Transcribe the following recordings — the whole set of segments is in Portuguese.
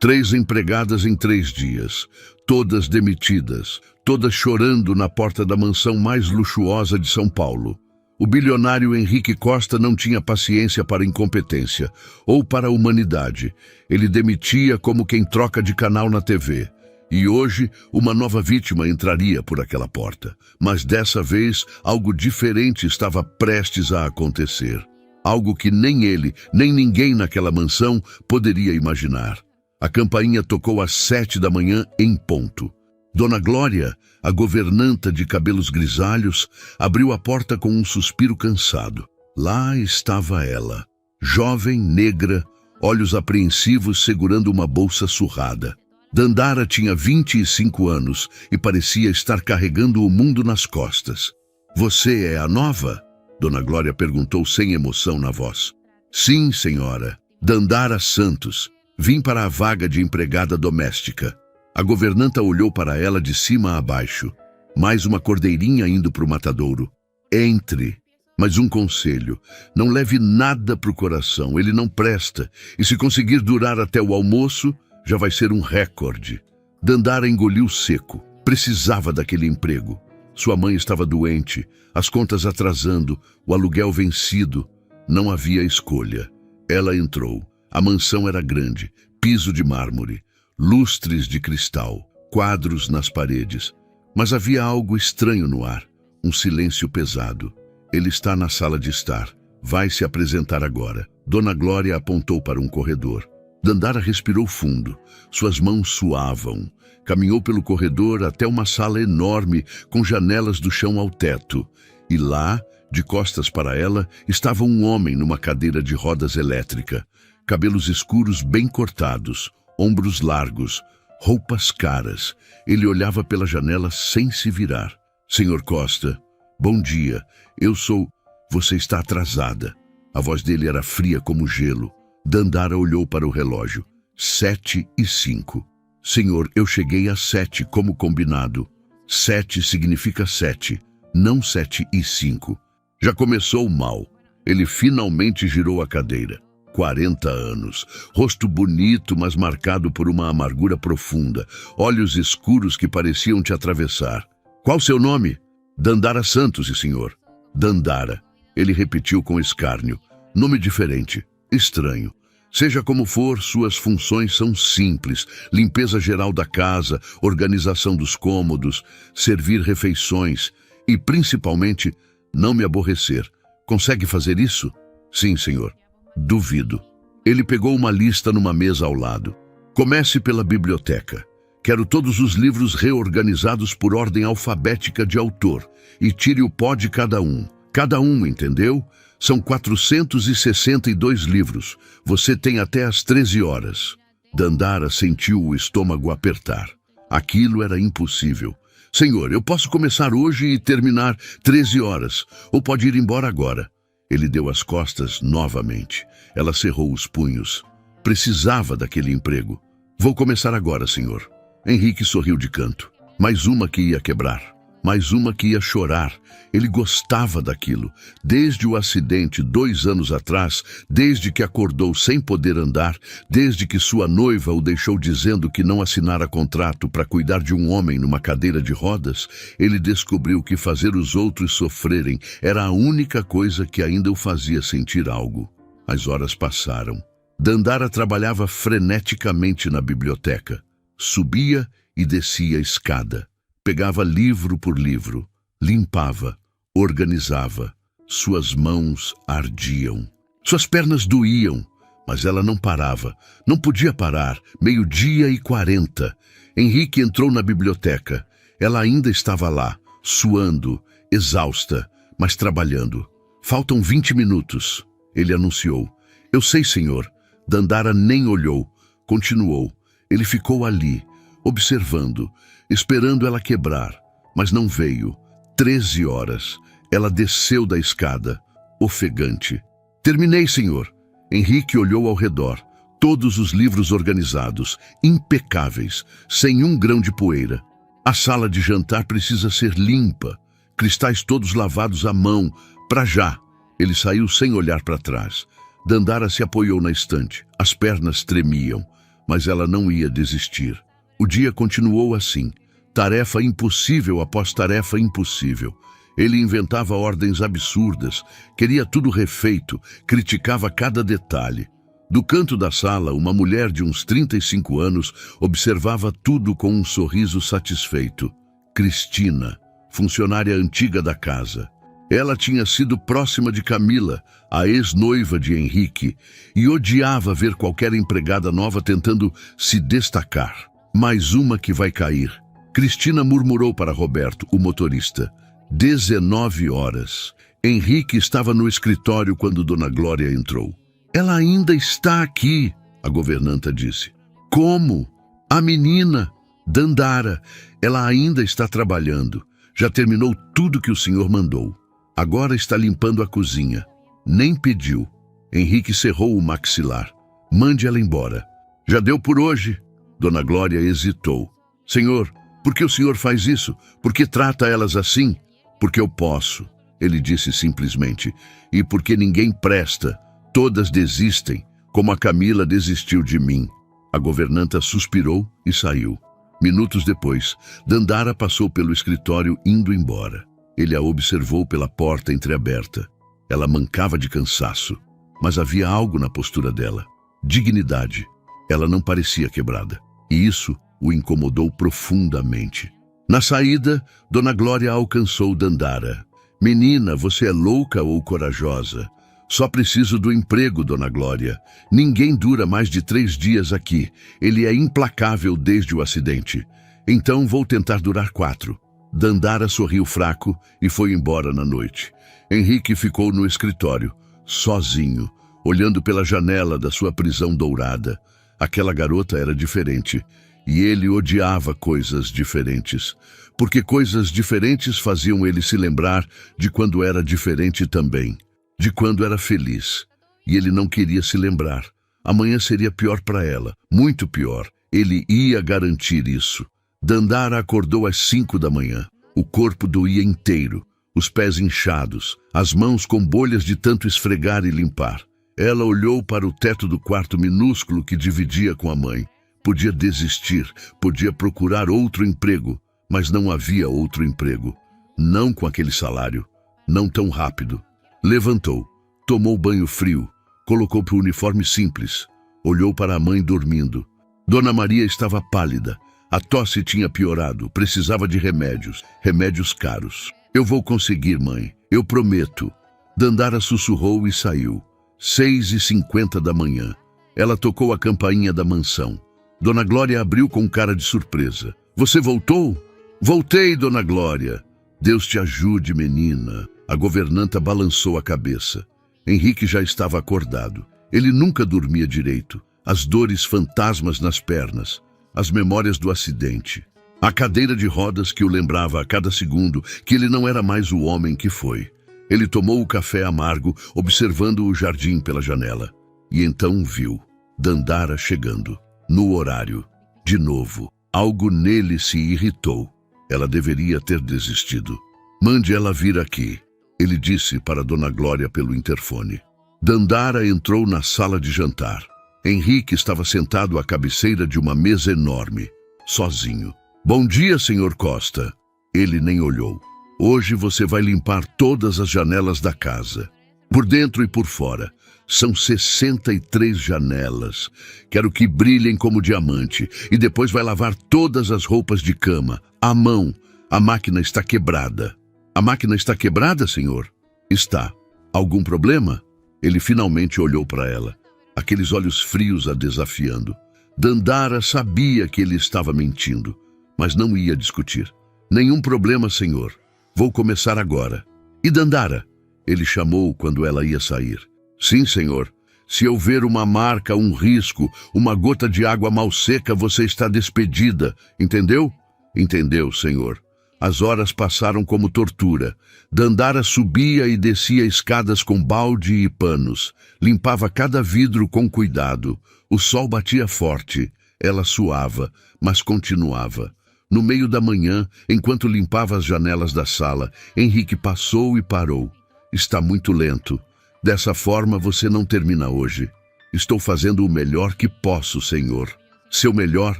3 empregadas em 3 dias, todas demitidas, todas chorando na porta da mansão mais luxuosa de São Paulo. O bilionário Henrique Costa não tinha paciência para a incompetência ou para a humanidade. Ele demitia como quem troca de canal na TV. E hoje, uma nova vítima entraria por aquela porta. Mas dessa vez, algo diferente estava prestes a acontecer. Algo que nem ele, nem ninguém naquela mansão poderia imaginar. A campainha tocou às 7 da manhã em ponto. Dona Glória, a governanta de cabelos grisalhos, abriu a porta com um suspiro cansado. Lá estava ela, jovem, negra, olhos apreensivos segurando uma bolsa surrada. Dandara tinha 25 anos e parecia estar carregando o mundo nas costas. "Você é a nova?" Dona Glória perguntou sem emoção na voz. "Sim, senhora. Dandara Santos. Vim para a vaga de empregada doméstica." A governanta olhou para ela de cima a baixo. Mais uma cordeirinha indo para o matadouro. "Entre. Mas um conselho. Não leve nada para o coração. Ele não presta. E se conseguir durar até o almoço, já vai ser um recorde." Dandara engoliu seco. Precisava daquele emprego. Sua mãe estava doente, as contas atrasando, o aluguel vencido. Não havia escolha. Ela entrou. A mansão era grande, piso de mármore, lustres de cristal, quadros nas paredes. Mas havia algo estranho no ar, um silêncio pesado. "Ele está na sala de estar. Vai se apresentar agora." Dona Glória apontou para um corredor. Dandara respirou fundo. Suas mãos suavam. Caminhou pelo corredor até uma sala enorme, com janelas do chão ao teto. E lá, de costas para ela, estava um homem numa cadeira de rodas elétrica. Cabelos escuros bem cortados, ombros largos, roupas caras. Ele olhava pela janela sem se virar. "Senhor Costa, bom dia. Eu sou... Você está atrasada." A voz dele era fria como gelo. Dandara olhou para o relógio. 7h05. "Senhor, eu cheguei às 7, como combinado." 7 significa 7, não 7h05. Já começou mal. Ele finalmente girou a cadeira. 40 anos, rosto bonito, mas marcado por uma amargura profunda, olhos escuros que pareciam te atravessar. "Qual seu nome?" "Dandara Santos, senhor." "Dandara." Ele repetiu com escárnio. "Nome diferente. Estranho. Seja como for, suas funções são simples. Limpeza geral da casa, organização dos cômodos, servir refeições e, principalmente, não me aborrecer. Consegue fazer isso?" "Sim, senhor." "Duvido." Ele pegou uma lista numa mesa ao lado. "Comece pela biblioteca. Quero todos os livros reorganizados por ordem alfabética de autor e tire o pó de cada um. Cada um, entendeu? São 462 livros. Você tem até às 13 horas. Dandara sentiu o estômago apertar. Aquilo era impossível. "Senhor, eu posso começar hoje e terminar 13 horas, ou pode ir embora agora." Ele deu as costas novamente. Ela cerrou os punhos. Precisava daquele emprego. "Vou começar agora, senhor." Henrique sorriu de canto. Mais uma que ia quebrar. Mais uma que ia chorar. Ele gostava daquilo. Desde o acidente 2 anos atrás, desde que acordou sem poder andar, desde que sua noiva o deixou dizendo que não assinara contrato para cuidar de um homem numa cadeira de rodas, ele descobriu que fazer os outros sofrerem era a única coisa que ainda o fazia sentir algo. As horas passaram. Dandara trabalhava freneticamente na biblioteca. Subia e descia a escada. Pegava livro por livro, limpava, organizava. Suas mãos ardiam. Suas pernas doíam, mas ela não parava. Não podia parar. 12h40. Henrique entrou na biblioteca. Ela ainda estava lá, suando, exausta, mas trabalhando. "Faltam 20 minutos, ele anunciou. "Eu sei, senhor." Dandara nem olhou. Continuou. Ele ficou ali, observando, esperando ela quebrar, mas não veio. 13 horas. Ela desceu da escada, ofegante. "Terminei, senhor." Henrique olhou ao redor. Todos os livros organizados, impecáveis, sem um grão de poeira. "A sala de jantar precisa ser limpa. Cristais todos lavados à mão, para já." Ele saiu sem olhar para trás. Dandara se apoiou na estante. As pernas tremiam, Mas ela não ia desistir. O dia continuou assim. Tarefa impossível após tarefa impossível. Ele inventava ordens absurdas, queria tudo refeito, criticava cada detalhe. Do canto da sala, uma mulher de uns 35 anos observava tudo com um sorriso satisfeito. Cristina, funcionária antiga da casa. Ela tinha sido próxima de Camila, a ex-noiva de Henrique, e odiava ver qualquer empregada nova tentando se destacar. Mais uma que vai cair. Cristina murmurou para Roberto, o motorista. 19 horas. Henrique estava no escritório quando Dona Glória entrou. Ela ainda está aqui, a governanta disse. Como? A menina, Dandara. Ela ainda está trabalhando. Já terminou tudo que o senhor mandou. Agora está limpando a cozinha. Nem pediu. Henrique cerrou o maxilar. Mande ela embora. Já deu por hoje. Dona Glória hesitou. Senhor, por que o senhor faz isso? Por que trata elas assim? Porque eu posso, ele disse simplesmente. E porque ninguém presta. Todas desistem, como a Camila desistiu de mim. A governanta suspirou e saiu. Minutos depois, Dandara passou pelo escritório indo embora. Ele a observou pela porta entreaberta. Ela mancava de cansaço, mas havia algo na postura dela. Dignidade. Ela não parecia quebrada. E isso o incomodou profundamente. Na saída, Dona Glória alcançou Dandara. Menina, você é louca ou corajosa? Só preciso do emprego, Dona Glória. Ninguém dura mais de 3 dias aqui. Ele é implacável desde o acidente. Então vou tentar durar 4. Dandara sorriu fraco e foi embora na noite. Henrique ficou no escritório, sozinho, olhando pela janela da sua prisão dourada. Aquela garota era diferente. E ele odiava coisas diferentes, porque coisas diferentes faziam ele se lembrar de quando era diferente também, de quando era feliz. E ele não queria se lembrar. Amanhã seria pior para ela, muito pior. Ele ia garantir isso. Dandara acordou às 5 da manhã. O corpo doía inteiro, os pés inchados, as mãos com bolhas de tanto esfregar e limpar. Ela olhou para o teto do quarto minúsculo que dividia com a mãe. Podia desistir, podia procurar outro emprego, mas não havia outro emprego. Não com aquele salário, não tão rápido. Levantou, tomou banho frio, colocou o uniforme simples, olhou para a mãe dormindo. Dona Maria estava pálida, a tosse tinha piorado, precisava de remédios caros. Eu vou conseguir, mãe, eu prometo. Dandara sussurrou e saiu. 6h50 da manhã. Ela tocou a campainha da mansão. Dona Glória abriu com cara de surpresa. Você voltou? Voltei, Dona Glória. Deus te ajude, menina. A governanta balançou a cabeça. Henrique já estava acordado. Ele nunca dormia direito. As dores fantasmas nas pernas. As memórias do acidente. A cadeira de rodas que o lembrava a cada segundo que ele não era mais o homem que foi. Ele tomou o café amargo, observando o jardim pela janela. E então viu Dandara chegando. No horário. De novo. Algo nele se irritou. Ela deveria ter desistido. Mande ela vir aqui, ele disse para Dona Glória pelo interfone. Dandara entrou na sala de jantar. Henrique estava sentado à cabeceira de uma mesa enorme, sozinho. Bom dia, senhor Costa. Ele nem olhou. Hoje você vai limpar todas as janelas da casa. Por dentro e por fora. São 63 janelas. Quero que brilhem como diamante. E depois vai lavar todas as roupas de cama, à mão. A máquina está quebrada. A máquina está quebrada, senhor? Está. Algum problema? Ele finalmente olhou para ela. Aqueles olhos frios a desafiando. Dandara sabia que ele estava mentindo, mas não ia discutir. Nenhum problema, senhor. Vou começar agora. E Dandara? Ele chamou quando ela ia sair. Sim, senhor. Se eu ver uma marca, um risco, uma gota de água mal seca, você está despedida. Entendeu? Entendeu, senhor. As horas passaram como tortura. Dandara subia e descia escadas com balde e panos. Limpava cada vidro com cuidado. O sol batia forte. Ela suava, mas continuava. No meio da manhã, enquanto limpava as janelas da sala, Henrique passou e parou. Está muito lento. Dessa forma você não termina hoje. Estou fazendo o melhor que posso, senhor. Seu melhor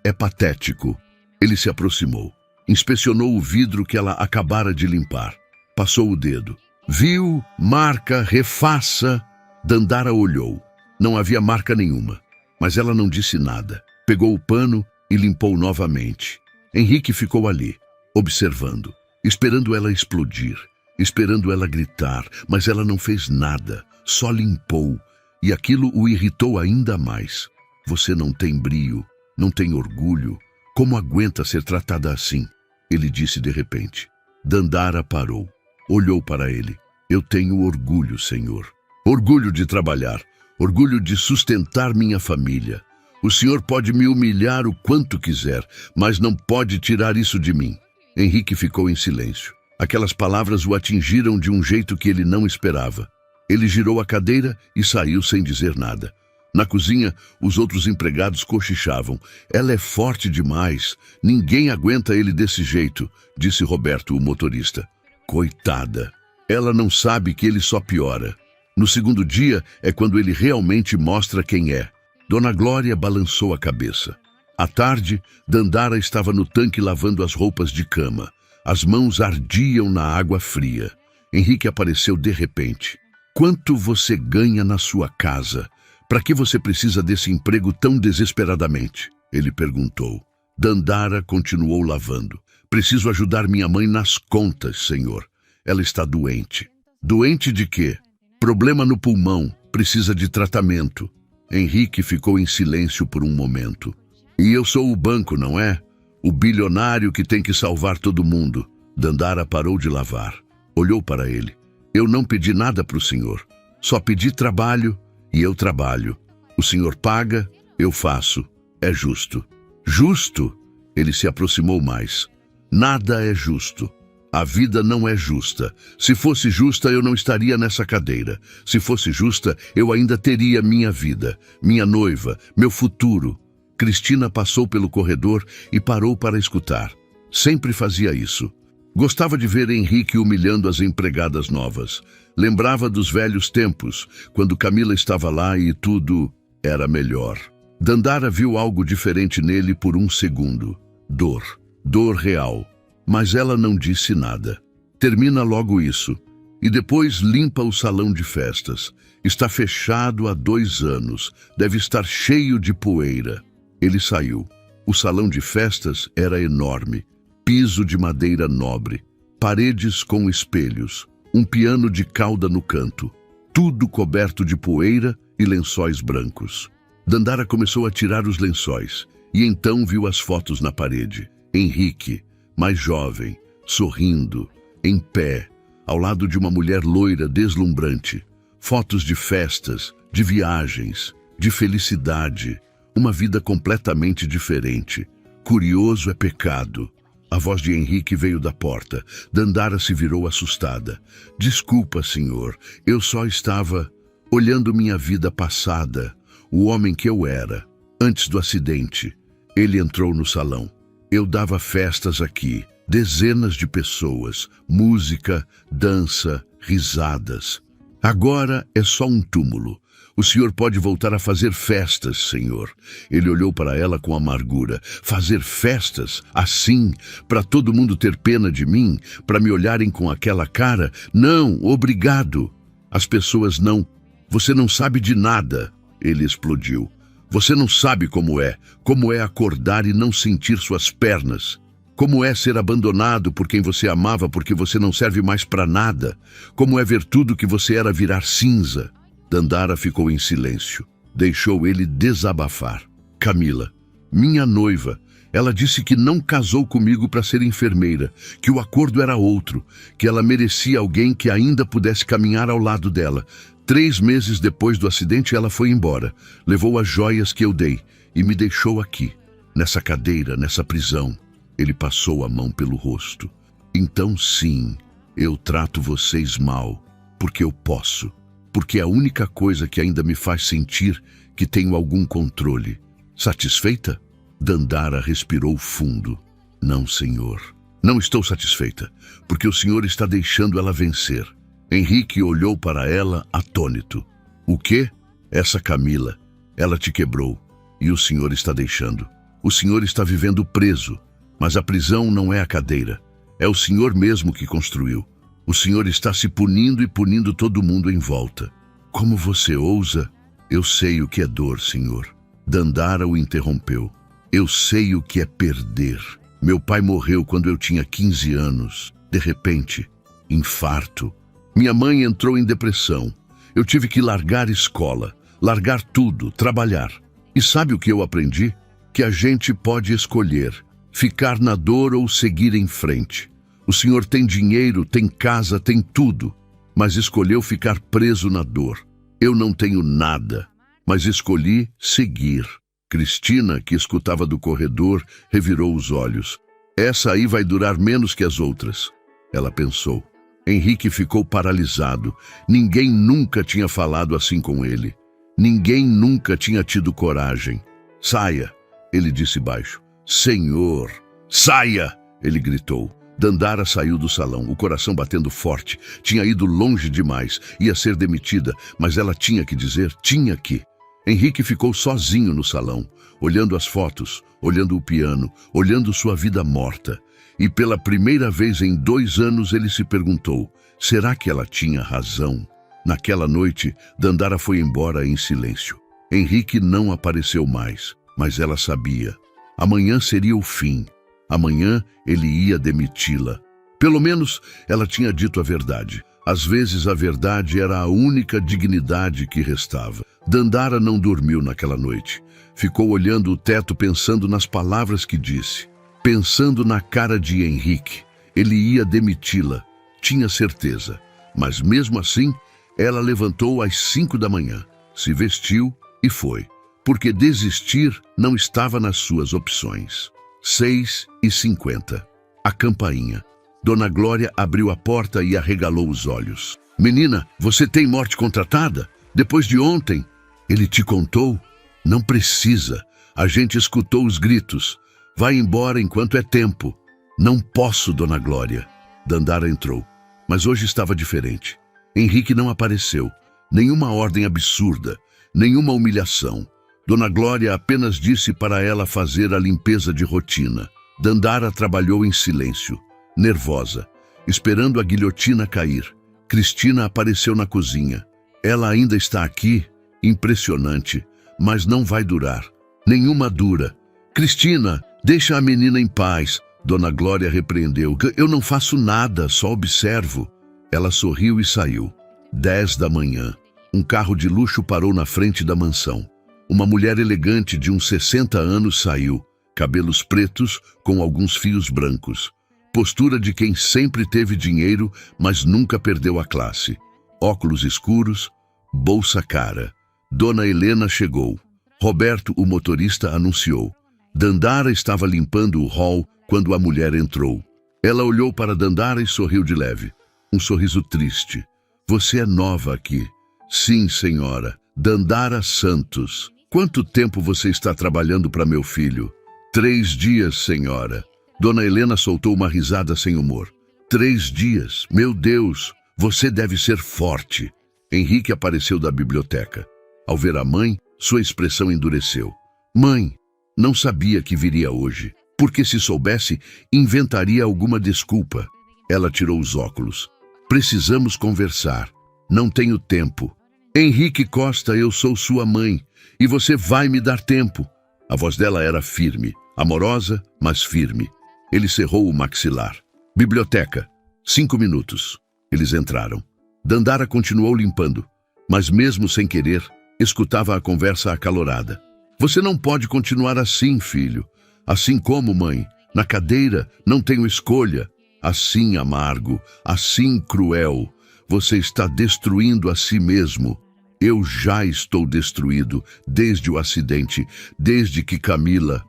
é patético. Ele se aproximou. Inspecionou o vidro que ela acabara de limpar. Passou o dedo. Viu, marca, refaça. Dandara olhou. Não havia marca nenhuma, mas ela não disse nada. Pegou o pano e limpou novamente. Henrique ficou ali, observando, esperando ela explodir, esperando ela gritar, mas ela não fez nada, só limpou, e aquilo o irritou ainda mais. Você não tem brio, não tem orgulho. Como aguenta ser tratada assim? Ele disse de repente. Dandara parou, olhou para ele. Eu tenho orgulho, Senhor. Orgulho de trabalhar, orgulho de sustentar minha família. O Senhor pode me humilhar o quanto quiser, mas não pode tirar isso de mim. Henrique ficou em silêncio. Aquelas palavras o atingiram de um jeito que ele não esperava. Ele girou a cadeira e saiu sem dizer nada. Na cozinha, os outros empregados cochichavam. Ela é forte demais. Ninguém aguenta ele desse jeito, disse Roberto, o motorista. Coitada. Ela não sabe que ele só piora. No segundo dia é quando ele realmente mostra quem é. Dona Glória balançou a cabeça. À tarde, Dandara estava no tanque lavando as roupas de cama. As mãos ardiam na água fria. Henrique apareceu de repente. Quanto você ganha na sua casa? Para que você precisa desse emprego tão desesperadamente? Ele perguntou. Dandara continuou lavando. Preciso ajudar minha mãe nas contas, senhor. Ela está doente. Doente de quê? Problema no pulmão. Precisa de tratamento. Henrique ficou em silêncio por um momento. E eu sou o banco, não é? O bilionário que tem que salvar todo mundo. Dandara parou de lavar. Olhou para ele. Eu não pedi nada para o senhor. Só pedi trabalho e eu trabalho. O senhor paga, eu faço. É justo. Justo? Ele se aproximou mais. Nada é justo. A vida não é justa. Se fosse justa, eu não estaria nessa cadeira. Se fosse justa, eu ainda teria minha vida, minha noiva, meu futuro. Cristina passou pelo corredor e parou para escutar. Sempre fazia isso. Gostava de ver Henrique humilhando as empregadas novas. Lembrava dos velhos tempos, quando Camila estava lá e tudo era melhor. Dandara viu algo diferente nele por um segundo. Dor. Dor real. Mas ela não disse nada. Termina logo isso. E depois limpa o salão de festas. Está fechado há 2 anos. Deve estar cheio de poeira. Ele saiu. O salão de festas era enorme. Piso de madeira nobre. Paredes com espelhos. Um piano de cauda no canto. Tudo coberto de poeira e lençóis brancos. Dandara começou a tirar os lençóis. E então viu as fotos na parede. Henrique, mais jovem, sorrindo, em pé, ao lado de uma mulher loira deslumbrante. Fotos de festas, de viagens, de felicidade. Uma vida completamente diferente. Curioso é pecado. A voz de Henrique veio da porta. Dandara se virou assustada. Desculpa, senhor. Eu só estava olhando minha vida passada. O homem que eu era, antes do acidente. Ele entrou no salão. Eu dava festas aqui. Dezenas de pessoas. Música, dança, risadas. Agora é só um túmulo. O senhor pode voltar a fazer festas, senhor. Ele olhou para ela com amargura. Fazer festas? Assim? Para todo mundo ter pena de mim? Para me olharem com aquela cara? Não, obrigado. As pessoas não... Você não sabe de nada. Ele explodiu. Você não sabe como é acordar e não sentir suas pernas. Como é ser abandonado por quem você amava porque você não serve mais para nada. Como é ver tudo que você era virar cinza. Dandara ficou em silêncio. Deixou ele desabafar. Camila, minha noiva, ela disse que não casou comigo para ser enfermeira, que o acordo era outro, que ela merecia alguém que ainda pudesse caminhar ao lado dela. 3 meses depois do acidente, ela foi embora. Levou as joias que eu dei e me deixou aqui, nessa cadeira, nessa prisão. Ele passou a mão pelo rosto. Então sim, eu trato vocês mal, porque eu posso. Porque é a única coisa que ainda me faz sentir que tenho algum controle. Satisfeita? Dandara respirou fundo. Não, senhor. Não estou satisfeita, porque o senhor está deixando ela vencer. Henrique olhou para ela atônito. O quê? Essa Camila. Ela te quebrou. E o senhor está deixando. O senhor está vivendo preso, mas a prisão não é a cadeira. É o senhor mesmo que construiu. O senhor está se punindo e punindo todo mundo em volta. Como você ousa? Eu sei o que é dor, senhor. Dandara o interrompeu. Eu sei o que é perder. Meu pai morreu quando eu tinha 15 anos. De repente, infarto. Minha mãe entrou em depressão. Eu tive que largar escola, largar tudo, trabalhar. E sabe o que eu aprendi? Que a gente pode escolher ficar na dor ou seguir em frente. O senhor tem dinheiro, tem casa, tem tudo, mas escolheu ficar preso na dor. Eu não tenho nada, mas escolhi seguir. Cristina, que escutava do corredor, revirou os olhos. Essa aí vai durar menos que as outras. Ela pensou. Henrique ficou paralisado. Ninguém nunca tinha falado assim com ele. Ninguém nunca tinha tido coragem. Saia, ele disse baixo. Senhor, saia, ele gritou. Dandara saiu do salão, o coração batendo forte. Tinha ido longe demais, ia ser demitida, mas ela tinha que dizer, tinha que. Henrique ficou sozinho no salão, olhando as fotos, olhando o piano, olhando sua vida morta. E pela primeira vez em 2 anos ele se perguntou, será que ela tinha razão? Naquela noite, Dandara foi embora em silêncio. Henrique não apareceu mais, mas ela sabia. Amanhã seria o fim. Amanhã ele ia demiti-la. Pelo menos ela tinha dito a verdade. Às vezes a verdade era a única dignidade que restava. Dandara não dormiu naquela noite. Ficou olhando o teto pensando nas palavras que disse. Pensando na cara de Henrique. Ele ia demiti-la. Tinha certeza. Mas mesmo assim, ela levantou às 5 da manhã. Se vestiu e foi. Porque desistir não estava nas suas opções. 6h50. A campainha. Dona Glória abriu a porta e arregalou os olhos. Menina, você tem morte contratada? Depois de ontem? Ele te contou? Não precisa. A gente escutou os gritos. Vai embora enquanto é tempo. Não posso, Dona Glória. Dandara entrou. Mas hoje estava diferente. Henrique não apareceu. Nenhuma ordem absurda. Nenhuma humilhação. Dona Glória apenas disse para ela fazer a limpeza de rotina. Dandara trabalhou em silêncio, nervosa, esperando a guilhotina cair. Cristina apareceu na cozinha. Ela ainda está aqui? Impressionante, mas não vai durar. Nenhuma dura. Cristina, deixa a menina em paz. Dona Glória repreendeu. Eu não faço nada, só observo. Ela sorriu e saiu. 10 da manhã. Um carro de luxo parou na frente da mansão. Uma mulher elegante de uns 60 anos saiu, cabelos pretos com alguns fios brancos. Postura de quem sempre teve dinheiro, mas nunca perdeu a classe. Óculos escuros, bolsa cara. Dona Helena chegou. Roberto, o motorista, anunciou. Dandara estava limpando o hall quando a mulher entrou. Ela olhou para Dandara e sorriu de leve. Um sorriso triste. Você é nova aqui. Sim, senhora. Dandara Santos. Quanto tempo você está trabalhando para meu filho? 3 dias, senhora. Dona Helena soltou uma risada sem humor. 3 dias? Meu Deus, você deve ser forte. Henrique apareceu da biblioteca. Ao ver a mãe, sua expressão endureceu. Mãe, não sabia que viria hoje, porque se soubesse, inventaria alguma desculpa. Ela tirou os óculos. Precisamos conversar. Não tenho tempo. Henrique Costa, eu sou sua mãe. E você vai me dar tempo. A voz dela era firme, amorosa, mas firme. Ele cerrou o maxilar. Biblioteca. 5 minutos. Eles entraram. Dandara continuou limpando, mas mesmo sem querer, escutava a conversa acalorada. Você não pode continuar assim, filho. Assim como, mãe, na cadeira, não tenho escolha. Assim amargo, assim cruel. Você está destruindo a si mesmo. Eu já estou destruído desde o acidente, desde que Camila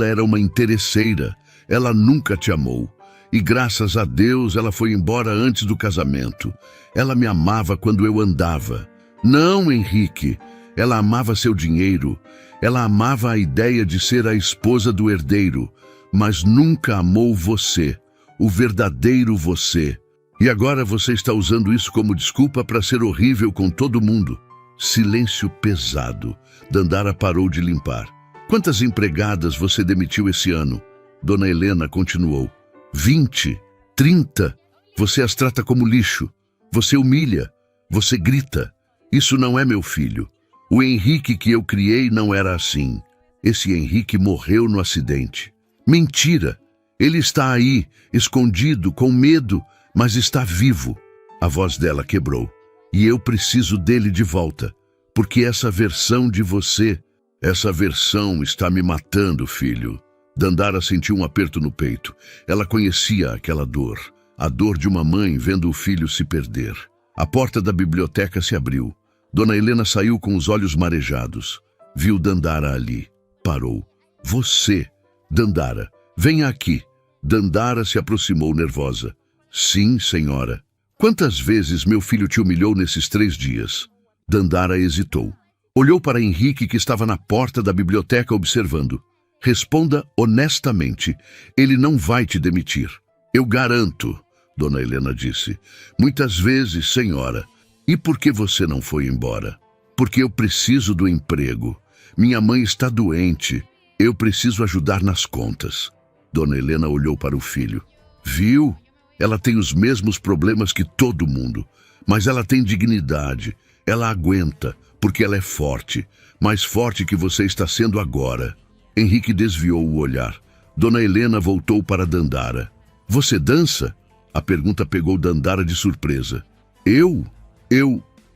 era uma interesseira. Ela nunca te amou. E graças a Deus ela foi embora antes do casamento. Ela me amava quando eu andava. Não, Henrique. Ela amava seu dinheiro. Ela amava a ideia de ser a esposa do herdeiro. Mas nunca amou você, o verdadeiro você. E agora você está usando isso como desculpa para ser horrível com todo mundo. Silêncio pesado. Dandara parou de limpar. Quantas empregadas você demitiu esse ano? Dona Helena continuou. 20, 30. Você as trata como lixo. Você humilha. Você grita. Isso não é meu filho. O Henrique que eu criei não era assim. Esse Henrique morreu no acidente. Mentira! Ele está aí, escondido, com medo, mas está vivo. A voz dela quebrou. E eu preciso dele de volta, porque essa versão de você, essa versão está me matando, filho. Dandara sentiu um aperto no peito. Ela conhecia aquela dor, a dor de uma mãe vendo o filho se perder. A porta da biblioteca se abriu. Dona Helena saiu com os olhos marejados. Viu Dandara ali. Parou. Você, Dandara, venha aqui. Dandara se aproximou nervosa. Sim, senhora. Quantas vezes meu filho te humilhou nesses 3 dias? Dandara hesitou. Olhou para Henrique, que estava na porta da biblioteca observando. Responda honestamente. Ele não vai te demitir. Eu garanto, Dona Helena disse. Muitas vezes, senhora. E por que você não foi embora? Porque eu preciso do emprego. Minha mãe está doente. Eu preciso ajudar nas contas. Dona Helena olhou para o filho. Viu? Ela tem os mesmos problemas que todo mundo. Mas ela tem dignidade. Ela aguenta, porque ela é forte. Mais forte que você está sendo agora. Henrique desviou o olhar. Dona Helena voltou para Dandara. Você dança? A pergunta pegou Dandara de surpresa. Eu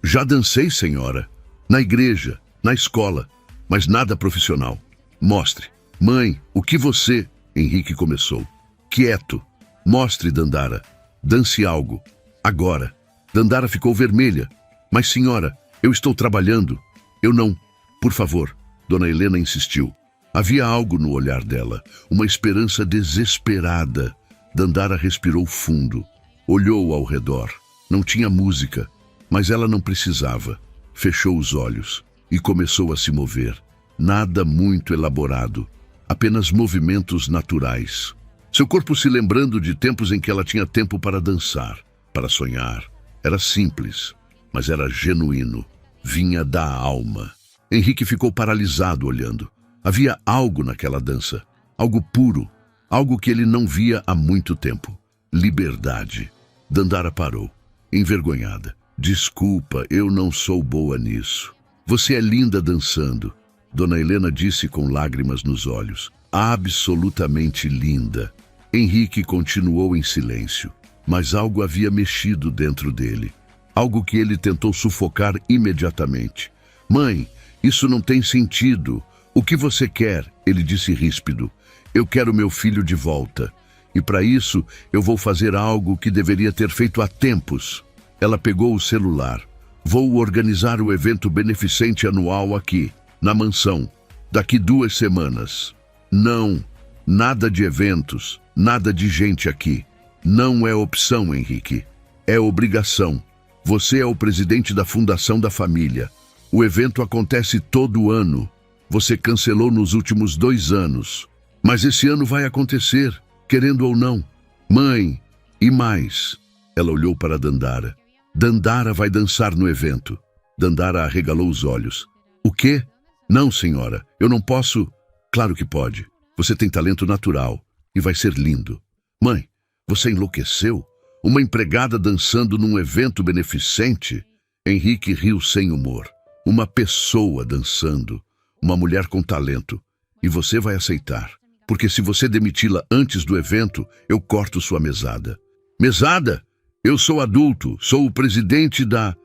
já dancei, senhora. Na igreja, na escola, mas nada profissional. Mostre. Mãe, o que você... Henrique começou. Quieto. Mostre, Dandara. Dance algo. Agora. Dandara ficou vermelha. Mas, senhora, eu estou trabalhando. Eu não. Por favor. Dona Helena insistiu. Havia algo no olhar dela. Uma esperança desesperada. Dandara respirou fundo. Olhou ao redor. Não tinha música. Mas ela não precisava. Fechou os olhos e começou a se mover. Nada muito elaborado. Apenas movimentos naturais. Seu corpo se lembrando de tempos em que ela tinha tempo para dançar, para sonhar. Era simples, mas era genuíno. Vinha da alma. Henrique ficou paralisado olhando. Havia algo naquela dança. Algo puro. Algo que ele não via há muito tempo. Liberdade. Dandara parou, envergonhada. Desculpa, eu não sou boa nisso. Você é linda dançando. Dona Helena disse com lágrimas nos olhos. Absolutamente linda. Henrique continuou em silêncio, mas algo havia mexido dentro dele. Algo que ele tentou sufocar imediatamente. Mãe, isso não tem sentido. O que você quer? Ele disse ríspido. Eu quero meu filho de volta. E para isso, eu vou fazer algo que deveria ter feito há tempos. Ela pegou o celular. Vou organizar o evento beneficente anual aqui, na mansão, daqui 2 semanas. Não, nada de eventos, nada de gente aqui. Não é opção, Henrique. É obrigação. Você é o presidente da Fundação da Família. O evento acontece todo ano. Você cancelou nos últimos 2 anos. Mas esse ano vai acontecer, querendo ou não. Mãe, e mais. Ela olhou para Dandara. Dandara vai dançar no evento. Dandara arregalou os olhos. O quê? Não, senhora, eu não posso... Claro que pode. Você tem talento natural e vai ser lindo. Mãe, você enlouqueceu? Uma empregada dançando num evento beneficente? Henrique riu sem humor. Uma pessoa dançando. Uma mulher com talento. E você vai aceitar. Porque se você demiti-la antes do evento, eu corto sua mesada. Mesada? Eu sou adulto, sou o presidente da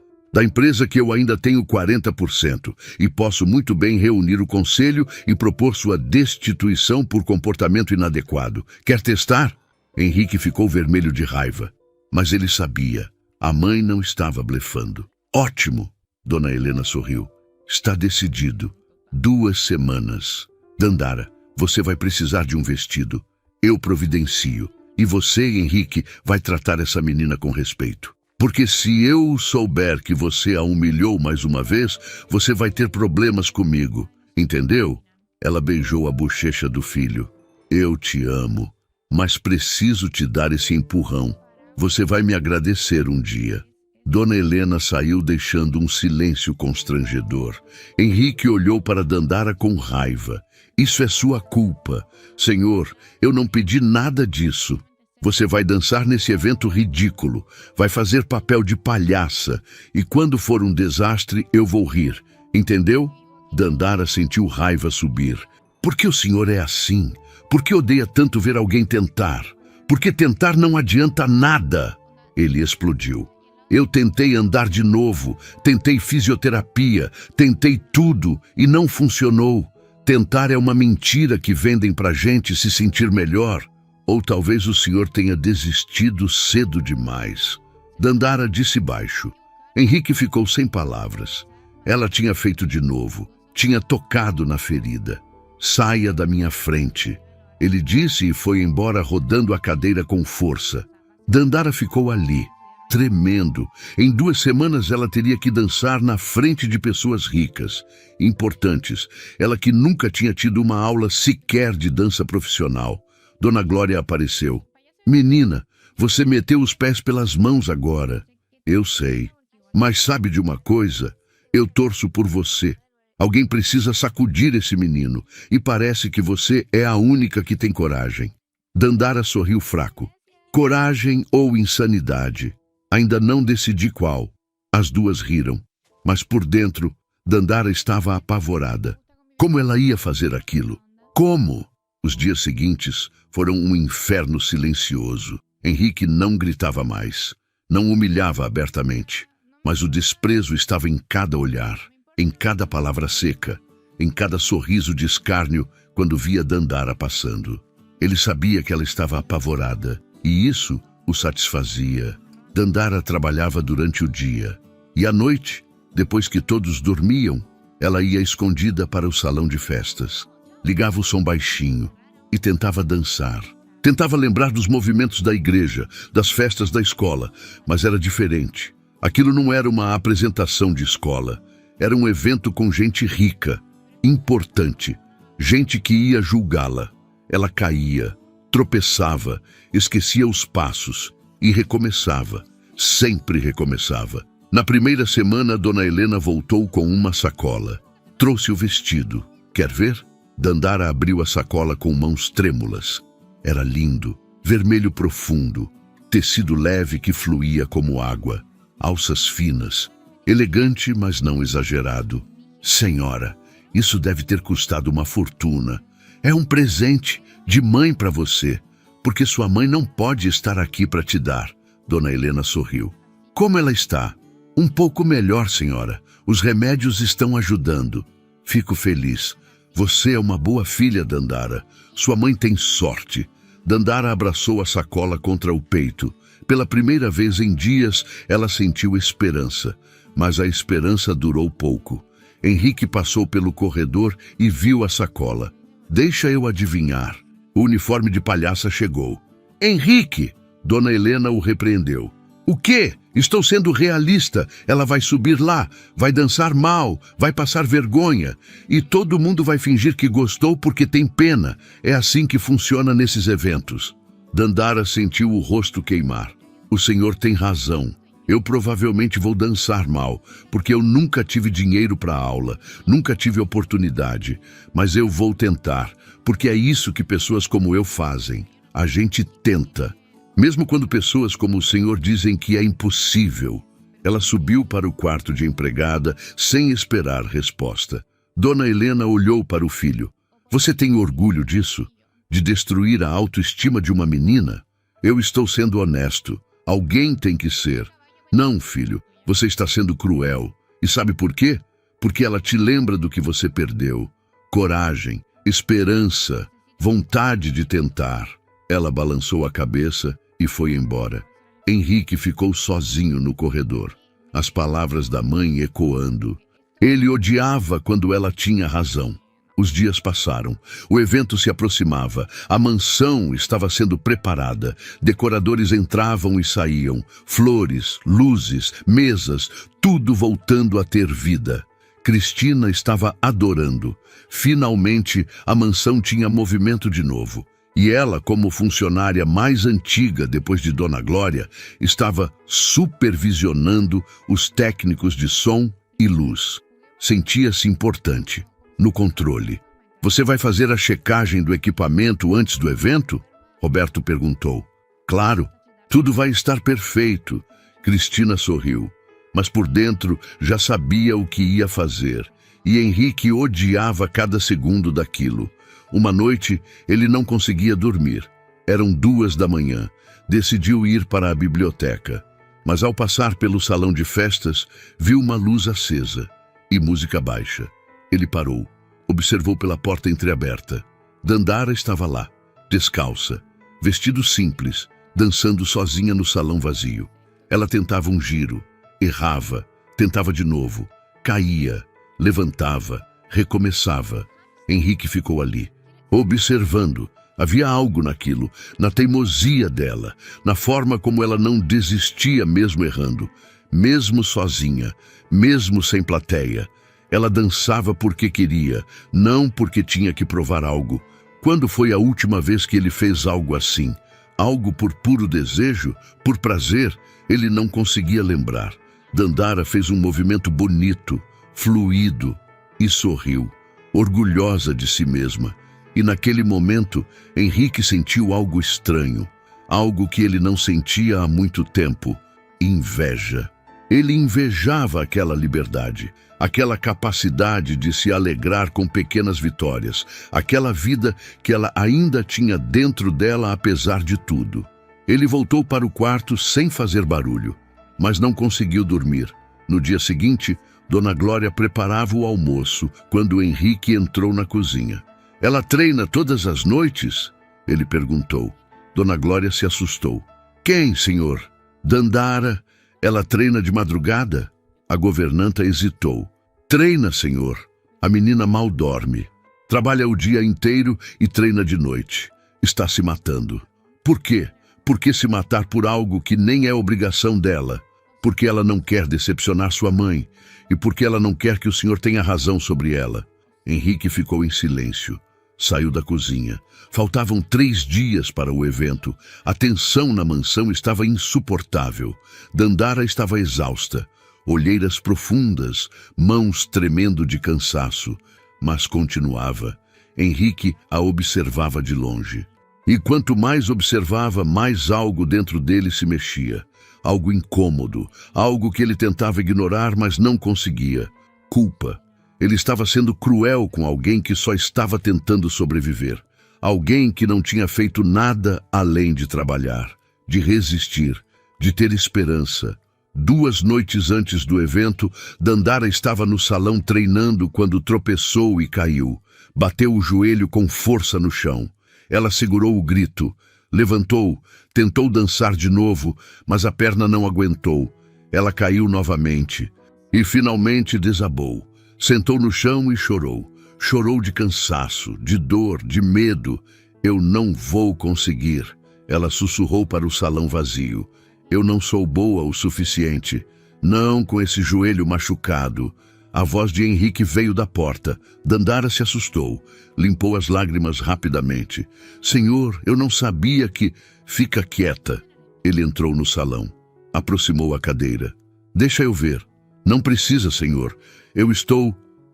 empresa que eu ainda tenho 40% e posso muito bem reunir o conselho e propor sua destituição por comportamento inadequado. Quer testar? Henrique ficou vermelho de raiva, mas ele sabia. A mãe não estava blefando. Ótimo, Dona Helena sorriu. Está decidido. 2 semanas. Dandara, você vai precisar de um vestido. Eu providencio. E você, Henrique, vai tratar essa menina com respeito. Porque se eu souber que você a humilhou mais uma vez, você vai ter problemas comigo. Entendeu? Ela beijou a bochecha do filho. Eu te amo, mas preciso te dar esse empurrão. Você vai me agradecer um dia. Dona Helena saiu deixando um silêncio constrangedor. Henrique olhou para Dandara com raiva. Isso é sua culpa. Senhor, eu não pedi nada disso. Você vai dançar nesse evento ridículo, vai fazer papel de palhaça, e quando for um desastre, eu vou rir. Entendeu? Dandara sentiu raiva subir. Por que o senhor é assim? Por que odeia tanto ver alguém tentar? Porque tentar não adianta nada. Ele explodiu. Eu tentei andar de novo, tentei fisioterapia, tentei tudo e não funcionou. Tentar é uma mentira que vendem pra gente se sentir melhor. Ou talvez o senhor tenha desistido cedo demais. Dandara disse baixo. Henrique ficou sem palavras. Ela tinha feito de novo, tinha tocado na ferida. Saia da minha frente. Ele disse e foi embora rodando a cadeira com força. Dandara ficou ali, tremendo. Em 2 semanas ela teria que dançar na frente de pessoas ricas, importantes. Ela que nunca tinha tido uma aula sequer de dança profissional. Dona Glória apareceu. Menina, você meteu os pés pelas mãos agora. Eu sei. Mas sabe de uma coisa? Eu torço por você. Alguém precisa sacudir esse menino. E parece que você é a única que tem coragem. Dandara sorriu fraco. Coragem ou insanidade? Ainda não decidi qual. As duas riram. Mas por dentro, Dandara estava apavorada. Como ela ia fazer aquilo? Como? Os dias seguintes foram um inferno silencioso. Henrique não gritava mais, não humilhava abertamente, mas o desprezo estava em cada olhar, em cada palavra seca, em cada sorriso de escárnio quando via Dandara passando. Ele sabia que ela estava apavorada, e isso o satisfazia. Dandara trabalhava durante o dia, e à noite, depois que todos dormiam, ela ia escondida para o salão de festas. Ligava o som baixinho e tentava dançar. Tentava lembrar dos movimentos da igreja, das festas da escola, mas era diferente. Aquilo não era uma apresentação de escola. Era um evento com gente rica, importante, gente que ia julgá-la. Ela caía, tropeçava, esquecia os passos e recomeçava. Sempre recomeçava. Na primeira semana, Dona Helena voltou com uma sacola. Trouxe o vestido. Quer ver? Dandara abriu a sacola com mãos trêmulas. Era lindo, vermelho profundo, tecido leve que fluía como água, alças finas, elegante, mas não exagerado. Senhora, isso deve ter custado uma fortuna. É um presente de mãe para você, porque sua mãe não pode estar aqui para te dar. Dona Helena sorriu. Como ela está? Um pouco melhor, senhora. Os remédios estão ajudando. Fico feliz. Você é uma boa filha, Dandara. Sua mãe tem sorte. Dandara abraçou a sacola contra o peito. Pela primeira vez em dias, ela sentiu esperança. Mas a esperança durou pouco. Henrique passou pelo corredor e viu a sacola. Deixa eu adivinhar. O uniforme de palhaça chegou. Henrique! Dona Helena o repreendeu. O quê? Estou sendo realista. Ela vai subir lá, vai dançar mal, vai passar vergonha. E todo mundo vai fingir que gostou porque tem pena. É assim que funciona nesses eventos. Dandara sentiu o rosto queimar. O senhor tem razão. Eu provavelmente vou dançar mal, porque eu nunca tive dinheiro para aula, nunca tive oportunidade. Mas eu vou tentar, porque é isso que pessoas como eu fazem. A gente tenta. Mesmo quando pessoas como o senhor dizem que é impossível. Ela subiu para o quarto de empregada sem esperar resposta. Dona Helena olhou para o filho. Você tem orgulho disso? De destruir a autoestima de uma menina? Eu estou sendo honesto. Alguém tem que ser. Não, filho, você está sendo cruel. E sabe por quê? Porque ela te lembra do que você perdeu. Coragem, esperança, vontade de tentar. Ela balançou a cabeça e foi embora. Henrique ficou sozinho no corredor, as palavras da mãe ecoando. Ele odiava quando ela tinha razão. Os dias passaram, o evento se aproximava, a mansão estava sendo preparada, decoradores entravam e saíam, flores, luzes, mesas, tudo voltando a ter vida. Cristina estava adorando. Finalmente, a mansão tinha movimento de novo. E ela, como funcionária mais antiga depois de Dona Glória, estava supervisionando os técnicos de som e luz. Sentia-se importante, no controle. Você vai fazer a checagem do equipamento antes do evento? Roberto perguntou. Claro, tudo vai estar perfeito. Cristina sorriu, mas por dentro já sabia o que ia fazer. E Henrique odiava cada segundo daquilo. Uma noite, ele não conseguia dormir. Eram 2 da manhã. Decidiu ir para a biblioteca. Mas ao passar pelo salão de festas, viu uma luz acesa e música baixa. Ele parou. Observou pela porta entreaberta. Dandara estava lá, descalça, vestido simples, dançando sozinha no salão vazio. Ela tentava um giro, errava, tentava de novo, caía, levantava, recomeçava. Henrique ficou ali, observando. Havia algo naquilo, na teimosia dela, na forma como ela não desistia mesmo errando, mesmo sozinha, mesmo sem plateia. Ela dançava porque queria, não porque tinha que provar algo. Quando foi a última vez que ele fez algo assim? Algo por puro desejo, por prazer? Ele não conseguia lembrar. Dandara fez um movimento bonito, fluido, e sorriu, orgulhosa de si mesma. E naquele momento, Henrique sentiu algo estranho, algo que ele não sentia há muito tempo: inveja. Ele invejava aquela liberdade, aquela capacidade de se alegrar com pequenas vitórias, aquela vida que ela ainda tinha dentro dela apesar de tudo. Ele voltou para o quarto sem fazer barulho, mas não conseguiu dormir. No dia seguinte, Dona Glória preparava o almoço quando Henrique entrou na cozinha. Ela treina todas as noites? Ele perguntou. Dona Glória se assustou. Quem, senhor? Dandara. Ela treina de madrugada? A governanta hesitou. Treina, senhor. A menina mal dorme. Trabalha o dia inteiro e treina de noite. Está se matando. Por quê? Por que se matar por algo que nem é obrigação dela? Porque ela não quer decepcionar sua mãe e porque ela não quer que o senhor tenha razão sobre ela. Henrique ficou em silêncio. Saiu da cozinha. Faltavam 3 dias para o evento. A tensão na mansão estava insuportável. Dandara estava exausta. Olheiras profundas, mãos tremendo de cansaço. Mas continuava. Henrique a observava de longe. E quanto mais observava, mais algo dentro dele se mexia. Algo incômodo, algo que ele tentava ignorar, mas não conseguia. Culpa. Ele estava sendo cruel com alguém que só estava tentando sobreviver. Alguém que não tinha feito nada além de trabalhar, de resistir, de ter esperança. 2 noites antes do evento, Dandara estava no salão treinando quando tropeçou e caiu. Bateu o joelho com força no chão. Ela segurou o grito, levantou, tentou dançar de novo, mas a perna não aguentou. Ela caiu novamente e finalmente desabou. Sentou no chão e chorou. Chorou de cansaço, de dor, de medo. Eu não vou conseguir. Ela sussurrou para o salão vazio. Eu não sou boa o suficiente. Não com esse joelho machucado. A voz de Henrique veio da porta. Dandara se assustou. Limpou as lágrimas rapidamente. Senhor, eu não sabia que... Fica quieta. Ele entrou no salão. Aproximou a cadeira. Deixa eu ver. Não precisa, senhor.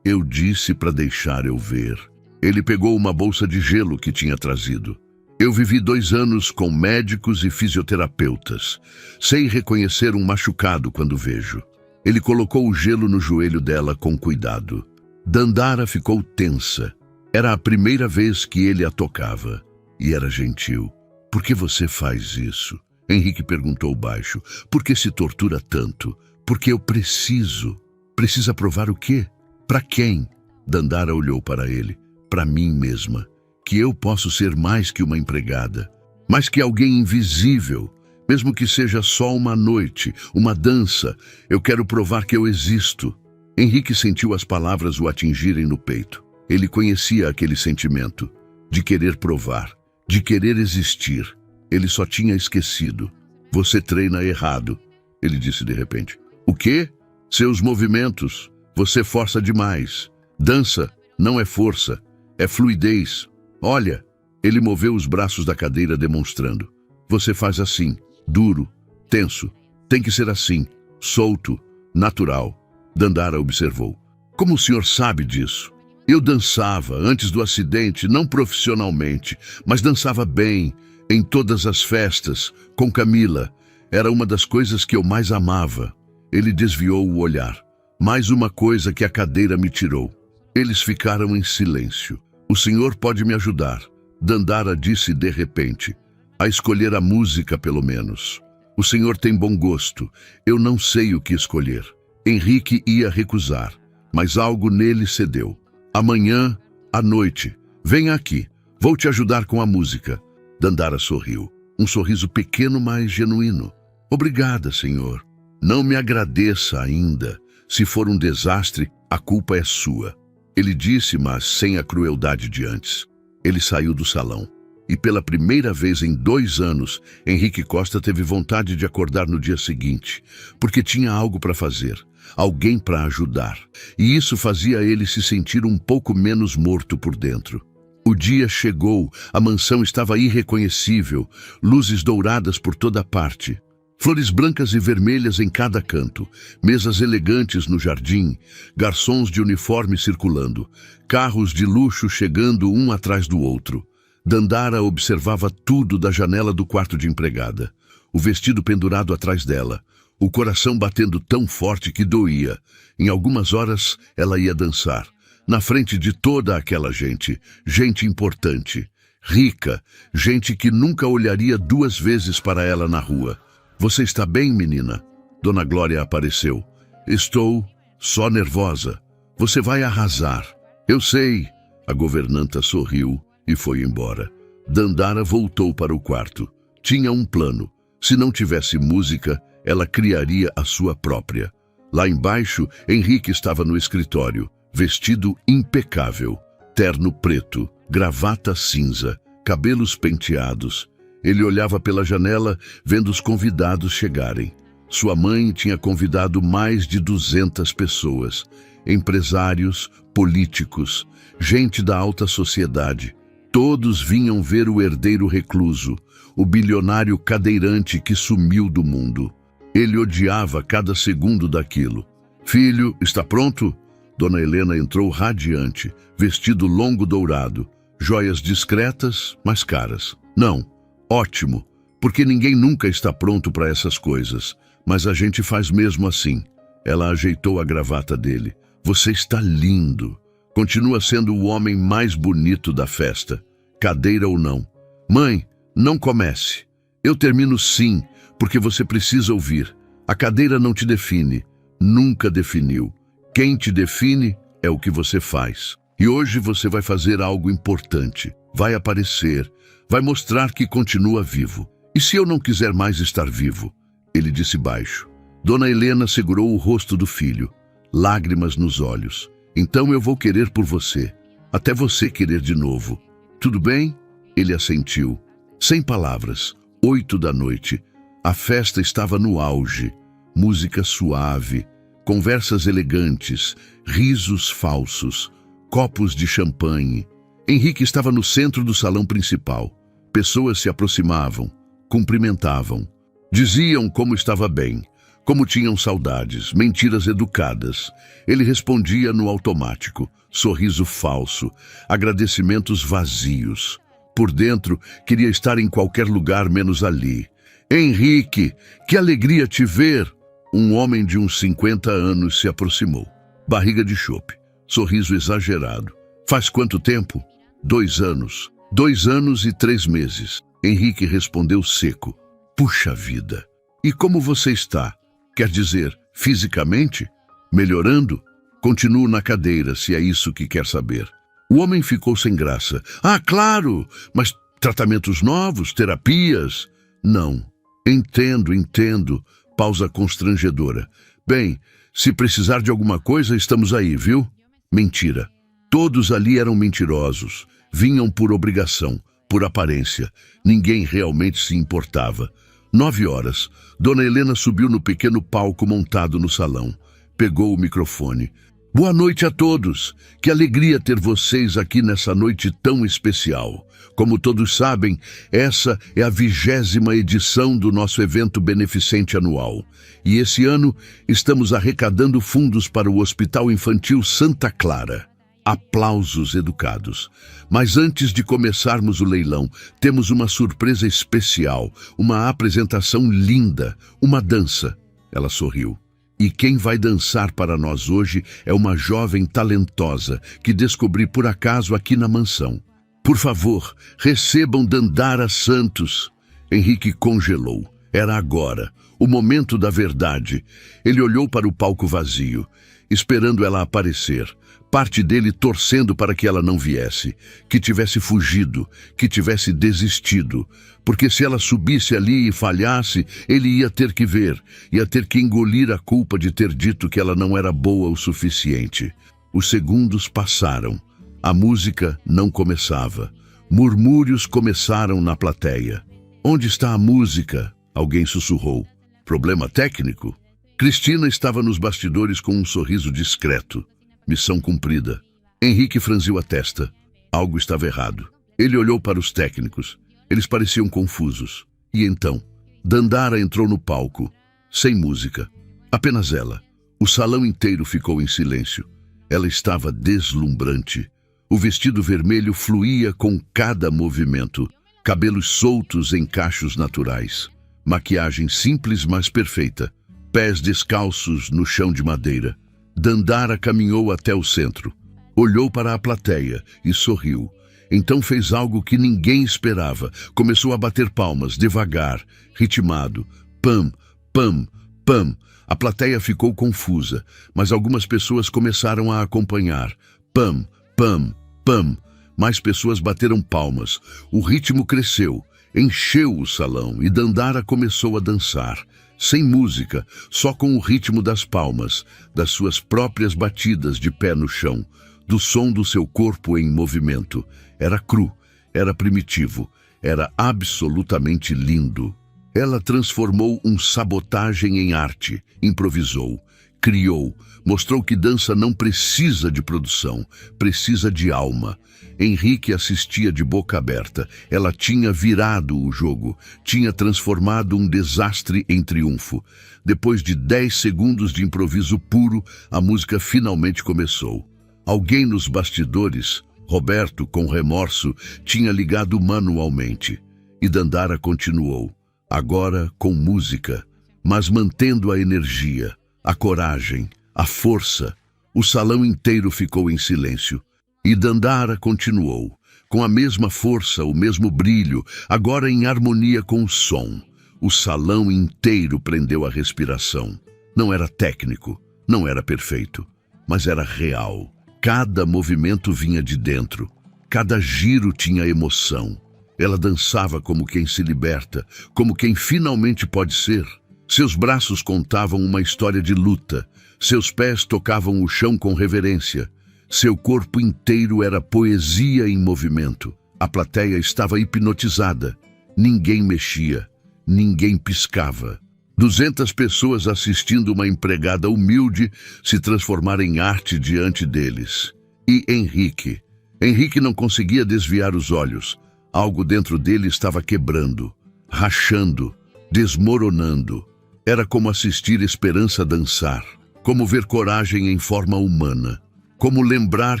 Eu disse para deixar eu ver. Ele pegou uma bolsa de gelo que tinha trazido. Eu vivi 2 anos com médicos e fisioterapeutas. Sei reconhecer um machucado quando vejo. Ele colocou o gelo no joelho dela com cuidado. Dandara ficou tensa. Era a primeira vez que ele a tocava. E era gentil. Por que você faz isso? Henrique perguntou baixo. Por que se tortura tanto? Porque eu preciso. Precisa provar o quê? Para quem? Dandara olhou para ele. Para mim mesma. Que eu posso ser mais que uma empregada. Mais que alguém invisível. Mesmo que seja só uma noite, uma dança. Eu quero provar que eu existo. Henrique sentiu as palavras o atingirem no peito. Ele conhecia aquele sentimento. De querer provar. De querer existir. Ele só tinha esquecido. Você treina errado. Ele disse de repente. O quê? Seus movimentos. Você força demais. Dança não é força, é fluidez. Olha, Ele moveu os braços da cadeira demonstrando. Você faz assim, duro, tenso. Tem que ser assim, solto, natural. Dandara observou. Como o senhor sabe disso? Eu dançava antes do acidente, não profissionalmente, mas dançava bem, em todas as festas, com Camila. Era uma das coisas que eu mais amava. Ele desviou o olhar. Mais uma coisa que a cadeira me tirou. Eles ficaram em silêncio. O senhor pode me ajudar, Dandara disse de repente. A escolher a música, pelo menos. O senhor tem bom gosto. Eu não sei o que escolher. Henrique ia recusar, mas algo nele cedeu. Amanhã, à noite, venha aqui. Vou te ajudar com a música. Dandara sorriu. Um sorriso pequeno, mas genuíno. Obrigada, senhor. Não me agradeça ainda. Se for um desastre, a culpa é sua. Ele disse, mas sem a crueldade de antes. Ele saiu do salão. E pela primeira vez em 2 anos, Henrique Costa teve vontade de acordar no dia seguinte, porque tinha algo para fazer, alguém para ajudar. E isso fazia ele se sentir um pouco menos morto por dentro. O dia chegou, a mansão estava irreconhecível, luzes douradas por toda parte. Flores brancas e vermelhas em cada canto, mesas elegantes no jardim, garçons de uniforme circulando, carros de luxo chegando um atrás do outro. Dandara observava tudo da janela do quarto de empregada. O vestido pendurado atrás dela, o coração batendo tão forte que doía. Em algumas horas ela ia dançar, na frente de toda aquela gente, gente importante, rica, gente que nunca olharia 2 vezes para ela na rua. Você está bem, menina? Dona Glória apareceu. Estou só nervosa. Você vai arrasar. Eu sei. A governanta sorriu e foi embora. Dandara voltou para o quarto. Tinha um plano. Se não tivesse música, ela criaria a sua própria. Lá embaixo, Henrique estava no escritório, vestido impecável, terno preto, gravata cinza, cabelos penteados. Ele olhava pela janela, vendo os convidados chegarem. Sua mãe tinha convidado mais de 200 pessoas, empresários, políticos, gente da alta sociedade. Todos vinham ver o herdeiro recluso, o bilionário cadeirante que sumiu do mundo. Ele odiava cada segundo daquilo. Filho, está pronto? Dona Helena entrou radiante, vestido longo dourado, joias discretas, mas caras. Não. Ótimo, porque ninguém nunca está pronto para essas coisas, mas a gente faz mesmo assim. Ela ajeitou a gravata dele. Você está lindo. Continua sendo o homem mais bonito da festa, cadeira ou não. Mãe, não comece. Eu termino sim, porque você precisa ouvir. A cadeira não te define, nunca definiu. Quem te define é o que você faz. E hoje você vai fazer algo importante. Vai aparecer. Vai mostrar que continua vivo. E se eu não quiser mais estar vivo? Ele disse baixo. Dona Helena segurou o rosto do filho, lágrimas nos olhos. Então eu vou querer por você, até você querer de novo. Tudo bem? Ele assentiu. Sem palavras, 8 da noite. A festa estava no auge. Música suave, conversas elegantes, risos falsos, copos de champanhe. Henrique estava no centro do salão principal. Pessoas se aproximavam, cumprimentavam, diziam como estava bem, como tinham saudades, mentiras educadas. Ele respondia no automático, sorriso falso, agradecimentos vazios. Por dentro, queria estar em qualquer lugar menos ali. Henrique, que alegria te ver! Um homem de uns 50 anos se aproximou. Barriga de chope, sorriso exagerado. Faz quanto tempo? 2 anos. 2 anos e 3 meses. Henrique respondeu seco. Puxa vida! E como você está? Quer dizer, fisicamente? Melhorando? Continuo na cadeira, se é isso que quer saber. O homem ficou sem graça. Ah, claro! Mas tratamentos novos, terapias? Não. Entendo. Pausa constrangedora. Bem, se precisar de alguma coisa, estamos aí, viu? Mentira. Todos ali eram mentirosos. Vinham por obrigação, por aparência. Ninguém realmente se importava. 9 horas. Dona Helena subiu no pequeno palco montado no salão. Pegou o microfone. Boa noite a todos. Que alegria ter vocês aqui nessa noite tão especial. Como todos sabem, essa é a 20ª edição do nosso evento beneficente anual. E esse ano estamos arrecadando fundos para o Hospital Infantil Santa Clara. Aplausos educados. Mas antes de começarmos o leilão, temos uma surpresa especial, uma apresentação linda, uma dança. Ela sorriu. E quem vai dançar para nós hoje é uma jovem talentosa que descobri por acaso aqui na mansão. Por favor, recebam Dandara Santos. Henrique congelou. Era agora, o momento da verdade. Ele olhou para o palco vazio, esperando ela aparecer. Parte dele torcendo para que ela não viesse, que tivesse fugido, que tivesse desistido. Porque se ela subisse ali e falhasse, ele ia ter que ver, ia ter que engolir a culpa de ter dito que ela não era boa o suficiente. Os segundos passaram. A música não começava. Murmúrios começaram na plateia. Onde está a música? Alguém sussurrou. Problema técnico? Cristina estava nos bastidores com um sorriso discreto. Missão cumprida. Henrique franziu a testa. Algo estava errado. Ele olhou para os técnicos. Eles pareciam confusos. E então, Dandara entrou no palco, sem música. Apenas ela. O salão inteiro ficou em silêncio. Ela estava deslumbrante. O vestido vermelho fluía com cada movimento. Cabelos soltos em cachos naturais. Maquiagem simples, mas perfeita. Pés descalços no chão de madeira. Dandara caminhou até o centro, olhou para a plateia e sorriu. Então fez algo que ninguém esperava. Começou a bater palmas, devagar, ritmado. Pam, pam, pam. A plateia ficou confusa, mas algumas pessoas começaram a acompanhar. Pam, pam, pam. Mais pessoas bateram palmas. O ritmo cresceu, encheu o salão e Dandara começou a dançar. Sem música, só com o ritmo das palmas, das suas próprias batidas de pé no chão, do som do seu corpo em movimento. Era cru, era primitivo, era absolutamente lindo. Ela transformou um sabotagem em arte, improvisou, criou, mostrou que dança não precisa de produção, precisa de alma. Henrique assistia de boca aberta. Ela tinha virado o jogo, tinha transformado um desastre em triunfo. Depois de 10 segundos de improviso puro, a música finalmente começou. Alguém nos bastidores, Roberto, com remorso, tinha ligado manualmente. E Dandara continuou, agora com música, mas mantendo a energia, a coragem, a força. O salão inteiro ficou em silêncio. E Dandara continuou, com a mesma força, o mesmo brilho, agora em harmonia com o som. O salão inteiro prendeu a respiração. Não era técnico, não era perfeito, mas era real. Cada movimento vinha de dentro, cada giro tinha emoção. Ela dançava como quem se liberta, como quem finalmente pode ser. Seus braços contavam uma história de luta, seus pés tocavam o chão com reverência. Seu corpo inteiro era poesia em movimento. A plateia estava hipnotizada. Ninguém mexia, ninguém piscava. 200 pessoas assistindo uma empregada humilde se transformar em arte diante deles. E Henrique? Henrique não conseguia desviar os olhos. Algo dentro dele estava quebrando, rachando, desmoronando. Era como assistir esperança dançar, como ver coragem em forma humana. Como lembrar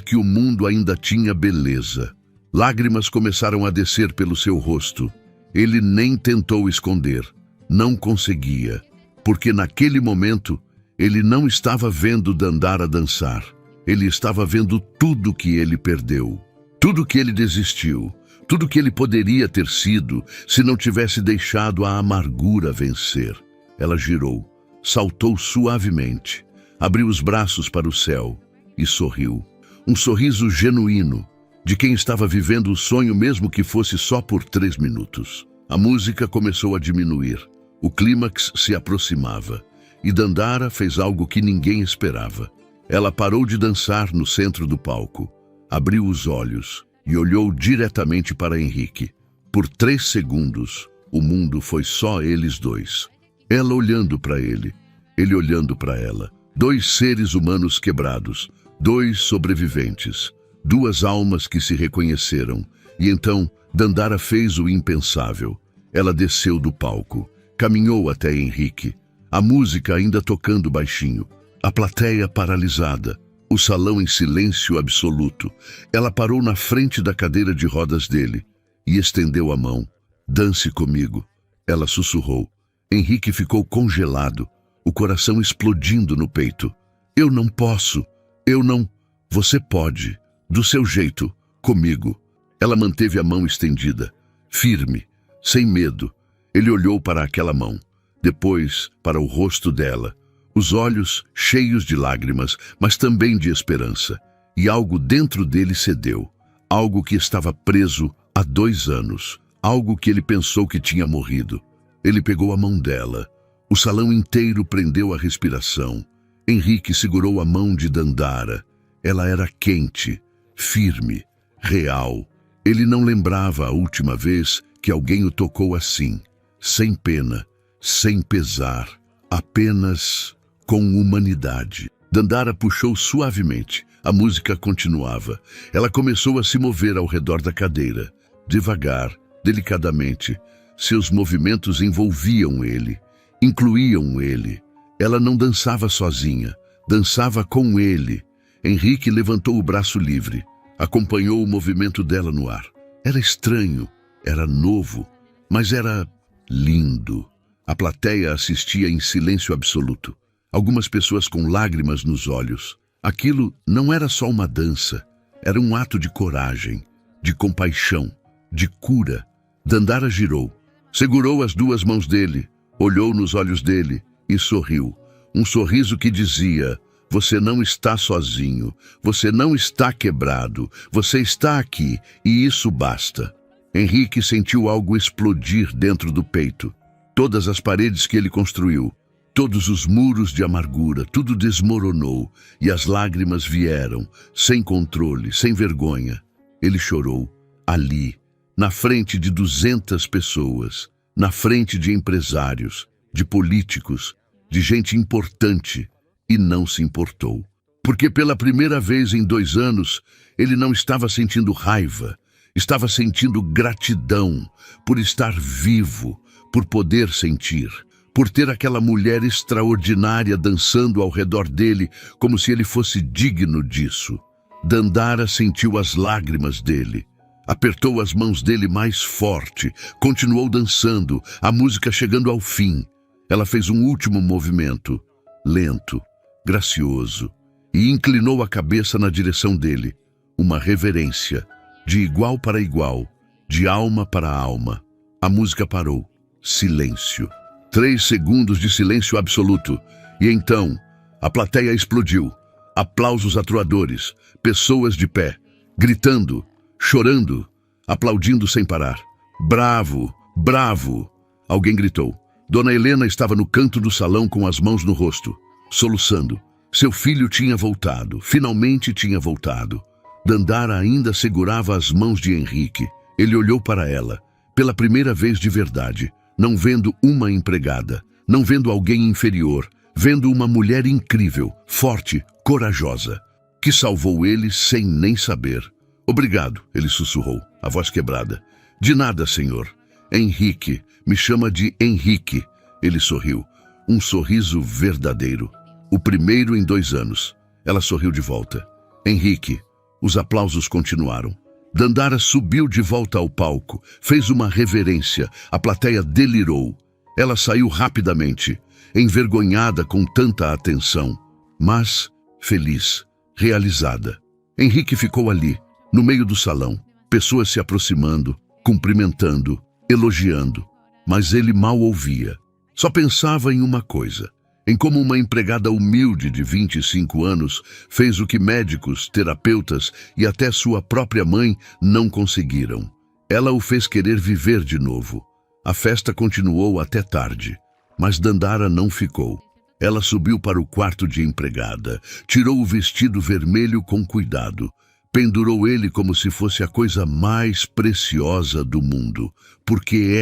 que o mundo ainda tinha beleza. Lágrimas começaram a descer pelo seu rosto. Ele nem tentou esconder. Não conseguia. Porque naquele momento, ele não estava vendo Dandara dançar. Ele estava vendo tudo que ele perdeu. Tudo que ele desistiu. Tudo que ele poderia ter sido se não tivesse deixado a amargura vencer. Ela girou, saltou suavemente, abriu os braços para o céu. E sorriu. Um sorriso genuíno, de quem estava vivendo o sonho mesmo que fosse só por 3 minutos. A música começou a diminuir. O clímax se aproximava. E Dandara fez algo que ninguém esperava. Ela parou de dançar no centro do palco, abriu os olhos e olhou diretamente para Henrique. Por 3 segundos, o mundo foi só eles dois. Ela olhando para ele olhando para ela. 2 seres humanos quebrados, 2 sobreviventes, 2 almas que se reconheceram. E então Dandara fez o impensável. Ela desceu do palco, caminhou até Henrique, a música ainda tocando baixinho, a plateia paralisada, o salão em silêncio absoluto. Ela parou na frente da cadeira de rodas dele e estendeu a mão. Dance comigo, ela sussurrou. Henrique ficou congelado, o coração explodindo no peito. Eu não posso, eu não... Você pode, do seu jeito, comigo. Ela manteve a mão estendida, firme, sem medo. Ele olhou para aquela mão, depois para o rosto dela, os olhos cheios de lágrimas, mas também de esperança. E algo dentro dele cedeu, algo que estava preso há 2 anos, algo que ele pensou que tinha morrido. Ele pegou a mão dela. O salão inteiro prendeu a respiração. Henrique segurou a mão de Dandara. Ela era quente, firme, real. Ele não lembrava a última vez que alguém o tocou assim, sem pena, sem pesar, apenas com humanidade. Dandara puxou suavemente. A música continuava. Ela começou a se mover ao redor da cadeira, devagar, delicadamente. Seus movimentos envolviam ele, incluíam ele. Ela não dançava sozinha, dançava com ele. Henrique levantou o braço livre, acompanhou o movimento dela no ar. Era estranho, era novo, mas era lindo. A plateia assistia em silêncio absoluto. Algumas pessoas com lágrimas nos olhos. Aquilo não era só uma dança, era um ato de coragem, de compaixão, de cura. Dandara girou, segurou as 2 mãos dele, olhou nos olhos dele e sorriu. Um sorriso que dizia: você não está sozinho, você não está quebrado, você está aqui e isso basta. Henrique sentiu algo explodir dentro do peito. Todas as paredes que ele construiu, todos os muros de amargura, tudo desmoronou e as lágrimas vieram, sem controle, sem vergonha. Ele chorou, ali, na frente de 200 pessoas, na frente de empresários, de políticos, de gente importante, e não se importou. Porque pela primeira vez em 2 anos, ele não estava sentindo raiva, estava sentindo gratidão por estar vivo, por poder sentir, por ter aquela mulher extraordinária dançando ao redor dele como se ele fosse digno disso. Dandara sentiu as lágrimas dele, apertou as mãos dele mais forte, continuou dançando, a música chegando ao fim. Ela fez um último movimento, lento, gracioso, e inclinou a cabeça na direção dele, uma reverência, de igual para igual, de alma para alma. A música parou, silêncio. 3 segundos de silêncio absoluto, e então a plateia explodiu. Aplausos atroadores, pessoas de pé, gritando, chorando, aplaudindo sem parar. Bravo, bravo! Alguém gritou. Dona Helena estava no canto do salão com as mãos no rosto, soluçando. Seu filho tinha voltado, finalmente tinha voltado. Dandara ainda segurava as mãos de Henrique. Ele olhou para ela, pela primeira vez de verdade, não vendo uma empregada, não vendo alguém inferior, vendo uma mulher incrível, forte, corajosa, que salvou ele sem nem saber. Obrigado, ele sussurrou, a voz quebrada. De nada, senhor. Henrique, me chama de Henrique. Ele sorriu, um sorriso verdadeiro. O primeiro em 2 anos. Ela sorriu de volta. Henrique. Os aplausos continuaram. Dandara subiu de volta ao palco, fez uma reverência, a plateia delirou. Ela saiu rapidamente, envergonhada com tanta atenção, mas feliz, realizada. Henrique ficou ali, no meio do salão, pessoas se aproximando, cumprimentando, elogiando, mas ele mal ouvia. Só pensava em uma coisa, em como uma empregada humilde de 25 anos fez o que médicos, terapeutas e até sua própria mãe não conseguiram. Ela o fez querer viver de novo. A festa continuou até tarde, mas Dandara não ficou. Ela subiu para o quarto de empregada, tirou o vestido vermelho com cuidado, pendurou ele como se fosse a coisa mais preciosa do mundo, porque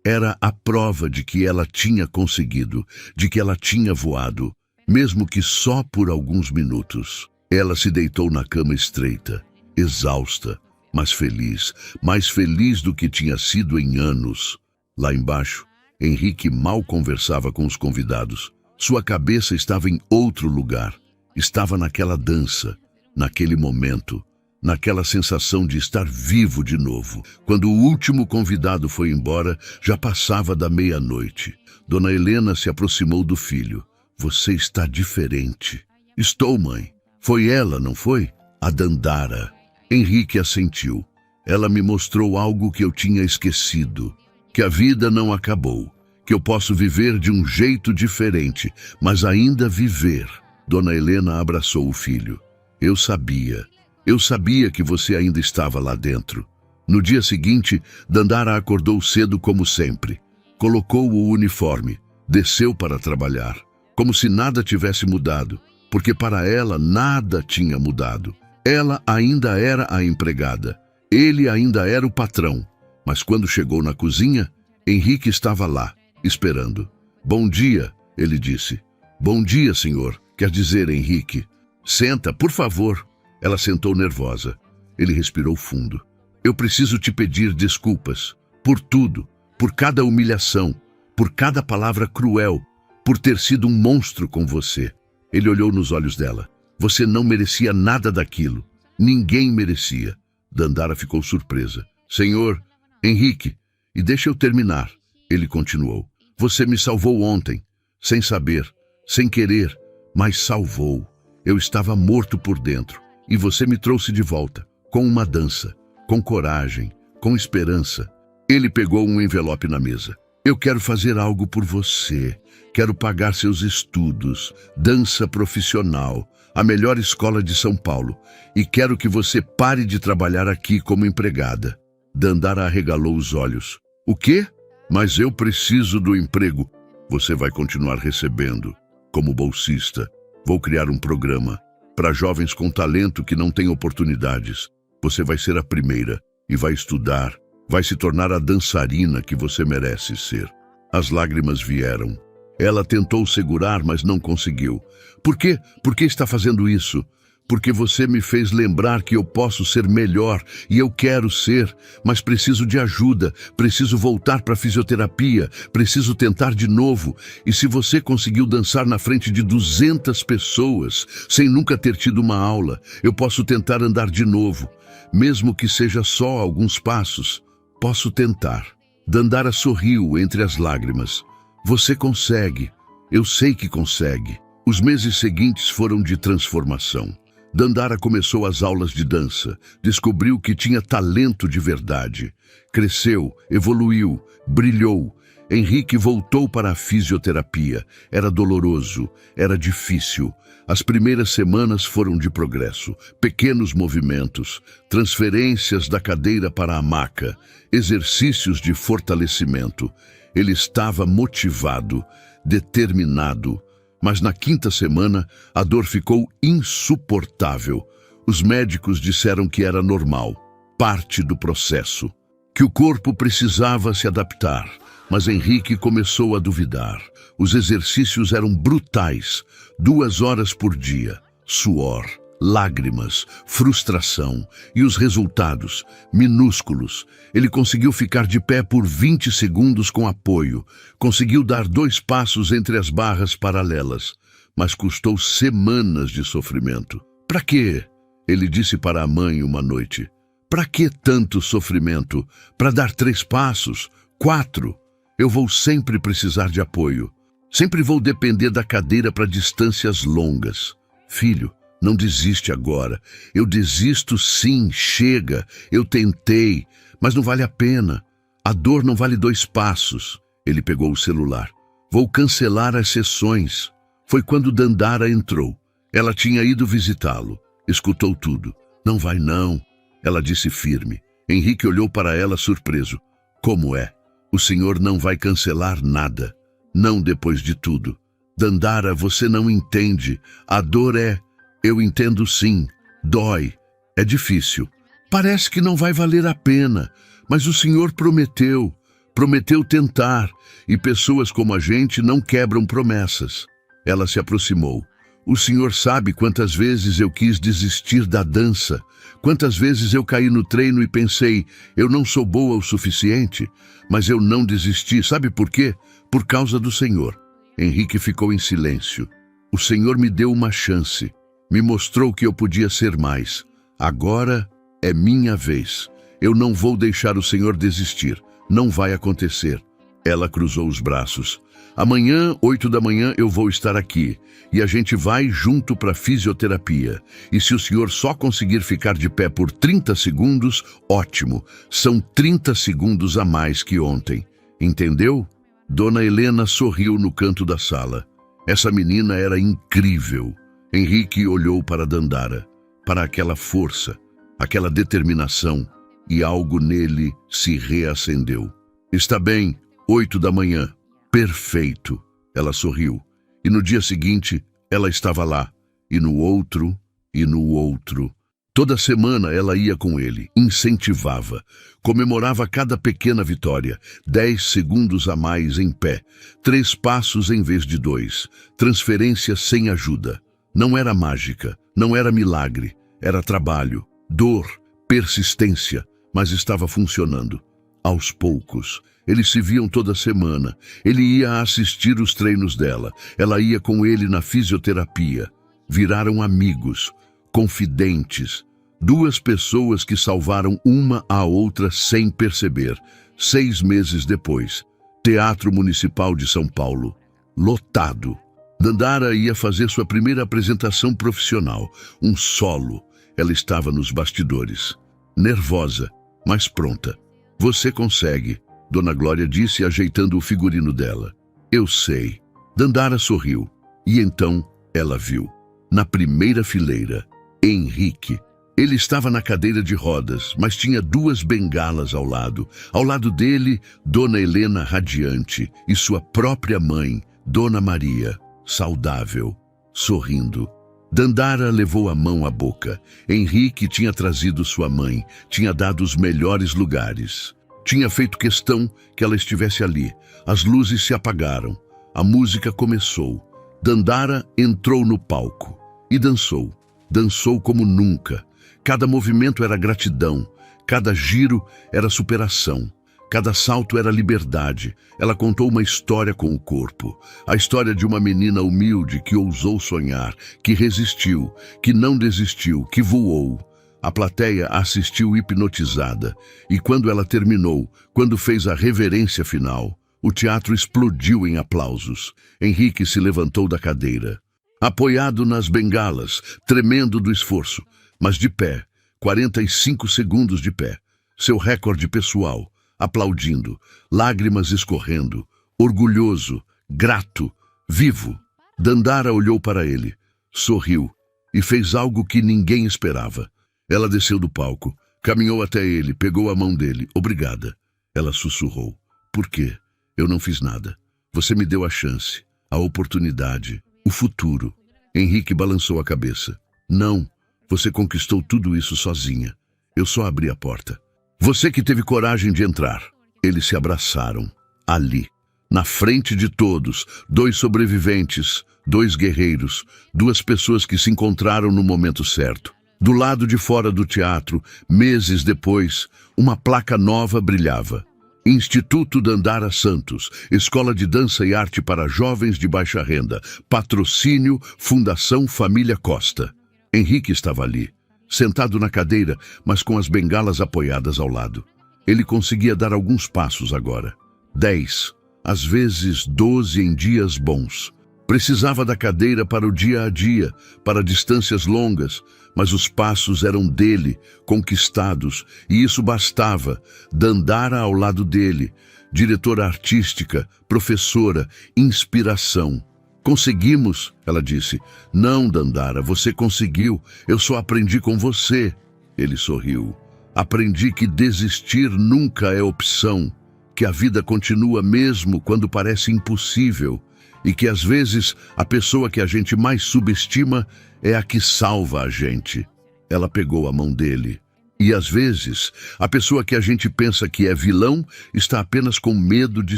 era a prova de que ela tinha conseguido, de que ela tinha voado, mesmo que só por alguns minutos. Ela se deitou na cama estreita, exausta, mas feliz, mais feliz do que tinha sido em anos. Lá embaixo, Henrique mal conversava com os convidados. Sua cabeça estava em outro lugar. Estava naquela dança, naquele momento, naquela sensação de estar vivo de novo. Quando o último convidado foi embora, já passava da meia-noite. Dona Helena se aproximou do filho. Você está diferente. Estou, mãe. Foi ela, não foi? A Dandara. Henrique assentiu. Ela me mostrou algo que eu tinha esquecido. Que a vida não acabou. Que eu posso viver de um jeito diferente, mas ainda viver. Dona Helena abraçou o filho. Eu sabia que você ainda estava lá dentro. No dia seguinte, Dandara acordou cedo como sempre. Colocou o uniforme, desceu para trabalhar, como se nada tivesse mudado, porque para ela nada tinha mudado. Ela ainda era a empregada, ele ainda era o patrão. Mas quando chegou na cozinha, Henrique estava lá, esperando. Bom dia, ele disse. Bom dia, senhor, quer dizer Henrique. Senta, por favor. Ela sentou nervosa. Ele respirou fundo. Eu preciso te pedir desculpas. Por tudo. Por cada humilhação. Por cada palavra cruel. Por ter sido um monstro com você. Ele olhou nos olhos dela. Você não merecia nada daquilo. Ninguém merecia. Dandara ficou surpresa. Senhor, Henrique, e deixa eu terminar. Ele continuou. Você me salvou ontem. Sem saber. Sem querer. Mas salvou. Eu estava morto por dentro. E você me trouxe de volta, com uma dança, com coragem, com esperança. Ele pegou um envelope na mesa. Eu quero fazer algo por você. Quero pagar seus estudos, dança profissional, a melhor escola de São Paulo. E quero que você pare de trabalhar aqui como empregada. Dandara arregalou os olhos. O quê? Mas eu preciso do emprego. Você vai continuar recebendo, como bolsista. Vou criar um programa para jovens com talento que não têm oportunidades. Você vai ser a primeira e vai estudar, vai se tornar a dançarina que você merece ser. As lágrimas vieram. Ela tentou segurar, mas não conseguiu. Por quê? Por que está fazendo isso? Porque você me fez lembrar que eu posso ser melhor e eu quero ser, mas preciso de ajuda, preciso voltar para a fisioterapia, preciso tentar de novo. E se você conseguiu dançar na frente de 200 pessoas, sem nunca ter tido uma aula, eu posso tentar andar de novo, mesmo que seja só alguns passos. Posso tentar. Dandara sorriu entre as lágrimas. Você consegue. Eu sei que consegue. Os meses seguintes foram de transformação. Dandara começou as aulas de dança, descobriu que tinha talento de verdade. Cresceu, evoluiu, brilhou. Henrique voltou para a fisioterapia. Era doloroso, era difícil. As primeiras semanas foram de progresso, pequenos movimentos, transferências da cadeira para a maca, exercícios de fortalecimento. Ele estava motivado, determinado. Mas na quinta semana, a dor ficou insuportável. Os médicos disseram que era normal, parte do processo, que o corpo precisava se adaptar. Mas Henrique começou a duvidar. Os exercícios eram brutais, 2 horas por dia, suor, lágrimas, frustração e os resultados, minúsculos. Ele conseguiu ficar de pé por 20 segundos com apoio, conseguiu dar 2 passos entre as barras paralelas, mas custou semanas de sofrimento. Para quê? Ele disse para a mãe uma noite. Para que tanto sofrimento? Para dar 3 passos? 4? Eu vou sempre precisar de apoio. Sempre vou depender da cadeira para distâncias longas. Filho, não desiste agora. Eu desisto sim, chega. Eu tentei, mas não vale a pena. A dor não vale 2 passos. Ele pegou o celular. Vou cancelar as sessões. Foi quando Dandara entrou. Ela tinha ido visitá-lo. Escutou tudo. Não vai não. Ela disse firme. Henrique olhou para ela surpreso. Como é? O senhor não vai cancelar nada. Não depois de tudo. Dandara, você não entende. A dor é... Eu entendo sim. Dói. É difícil. Parece que não vai valer a pena. Mas o senhor prometeu. Prometeu tentar. E pessoas como a gente não quebram promessas. Ela se aproximou. O senhor sabe quantas vezes eu quis desistir da dança, quantas vezes eu caí no treino e pensei, eu não sou boa o suficiente, mas eu não desisti. Sabe por quê? Por causa do Senhor. Henrique ficou em silêncio. O Senhor me deu uma chance, me mostrou que eu podia ser mais. Agora é minha vez. Eu não vou deixar o Senhor desistir. Não vai acontecer. Ela cruzou os braços. Amanhã, 8 da manhã, eu vou estar aqui. E a gente vai junto para a fisioterapia. E se o senhor só conseguir ficar de pé por 30 segundos, ótimo. São 30 segundos a mais que ontem. Entendeu? Dona Helena sorriu no canto da sala. Essa menina era incrível. Henrique olhou para Dandara, para aquela força, aquela determinação, e algo nele se reacendeu. Está bem, 8 da manhã. Perfeito. Ela sorriu. E no dia seguinte, ela estava lá. E no outro, e no outro. Toda semana ela ia com ele, incentivava, comemorava cada pequena vitória, 10 segundos a mais em pé, 3 passos em vez de 2, transferência sem ajuda. Não era mágica, não era milagre, era trabalho, dor, persistência, mas estava funcionando. Aos poucos, eles se viam toda semana, ele ia assistir os treinos dela, ela ia com ele na fisioterapia. Viraram amigos, confidentes, 2 pessoas que salvaram uma à outra sem perceber. 6 meses depois, Teatro Municipal de São Paulo, lotado. Dandara ia fazer sua primeira apresentação profissional, um solo. Ela estava nos bastidores, nervosa, mas pronta. Você consegue, Dona Glória disse, ajeitando o figurino dela. Eu sei. Dandara sorriu. E então ela viu, na primeira fileira, Henrique. Ele estava na cadeira de rodas, mas tinha 2 bengalas ao lado. Ao lado dele, Dona Helena radiante e sua própria mãe, Dona Maria, saudável, sorrindo. Dandara levou a mão à boca. Henrique tinha trazido sua mãe, tinha dado os melhores lugares. Tinha feito questão que ela estivesse ali. As luzes se apagaram. A música começou. Dandara entrou no palco e dançou. Dançou como nunca. Cada movimento era gratidão. Cada giro era superação. Cada salto era liberdade. Ela contou uma história com o corpo. A história de uma menina humilde que ousou sonhar, que resistiu, que não desistiu, que voou. A plateia a assistiu hipnotizada. E quando ela terminou, quando fez a reverência final, o teatro explodiu em aplausos. Henrique se levantou da cadeira, apoiado nas bengalas, tremendo do esforço, mas de pé, 45 segundos de pé. Seu recorde pessoal. Aplaudindo, lágrimas escorrendo, orgulhoso, grato, vivo. Dandara olhou para ele, sorriu e fez algo que ninguém esperava. Ela desceu do palco, caminhou até ele, pegou a mão dele. Obrigada. Ela sussurrou. Por quê? Eu não fiz nada. Você me deu a chance, a oportunidade, o futuro. Henrique balançou a cabeça. Não, você conquistou tudo isso sozinha. Eu só abri a porta. Você que teve coragem de entrar. Eles se abraçaram, ali, na frente de todos, 2 sobreviventes, 2 guerreiros, 2 pessoas que se encontraram no momento certo. Do lado de fora do teatro, meses depois, uma placa nova brilhava. Instituto Dandara Santos, Escola de Dança e Arte para Jovens de Baixa Renda, patrocínio Fundação Família Costa. Henrique estava ali, sentado na cadeira, mas com as bengalas apoiadas ao lado. Ele conseguia dar alguns passos agora. 10, às vezes 12 em dias bons. Precisava da cadeira para o dia a dia, para distâncias longas, mas os passos eram dele, conquistados, e isso bastava. Dandara ao lado dele, diretora artística, professora, inspiração. Conseguimos, ela disse. Não, Dandara, você conseguiu. Eu só aprendi com você. Ele sorriu. Aprendi que desistir nunca é opção, que a vida continua mesmo quando parece impossível e que às vezes a pessoa que a gente mais subestima é a que salva a gente. Ela pegou a mão dele. E às vezes a pessoa que a gente pensa que é vilão está apenas com medo de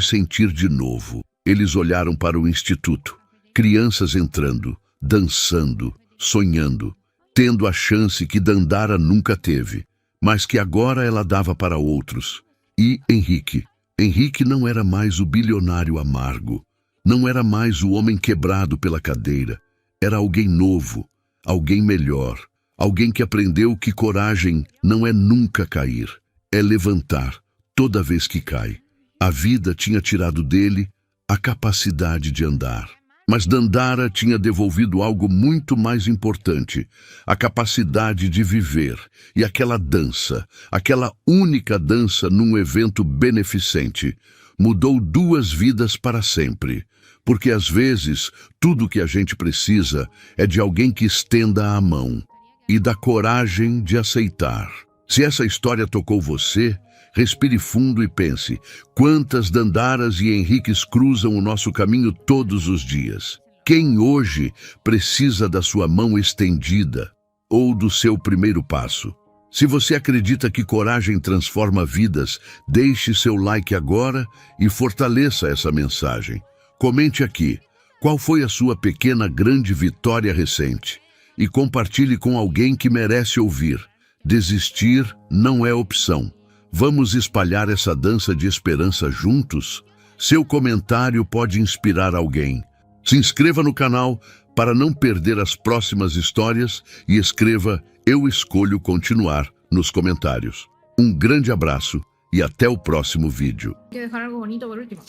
sentir de novo. Eles olharam para o instituto. Crianças entrando, dançando, sonhando, tendo a chance que Dandara nunca teve, mas que agora ela dava para outros. E Henrique não era mais o bilionário amargo, não era mais o homem quebrado pela cadeira, era alguém novo, alguém melhor, alguém que aprendeu que coragem não é nunca cair, é levantar toda vez que cai. A vida tinha tirado dele a capacidade de andar. Mas Dandara tinha devolvido algo muito mais importante, a capacidade de viver. E aquela dança, aquela única dança num evento beneficente, mudou 2 vidas para sempre. Porque às vezes, tudo que a gente precisa é de alguém que estenda a mão e da coragem de aceitar. Se essa história tocou você, respire fundo e pense, quantas Dandaras e Henriques cruzam o nosso caminho todos os dias? Quem hoje precisa da sua mão estendida ou do seu primeiro passo? Se você acredita que coragem transforma vidas, deixe seu like agora e fortaleça essa mensagem. Comente aqui, qual foi a sua pequena grande vitória recente? E compartilhe com alguém que merece ouvir. Desistir não é opção. Vamos espalhar essa dança de esperança juntos? Seu comentário pode inspirar alguém. Se inscreva no canal para não perder as próximas histórias e escreva "Eu escolho continuar" nos comentários. Um grande abraço e até o próximo vídeo. Hay que dejar algo bonito por último.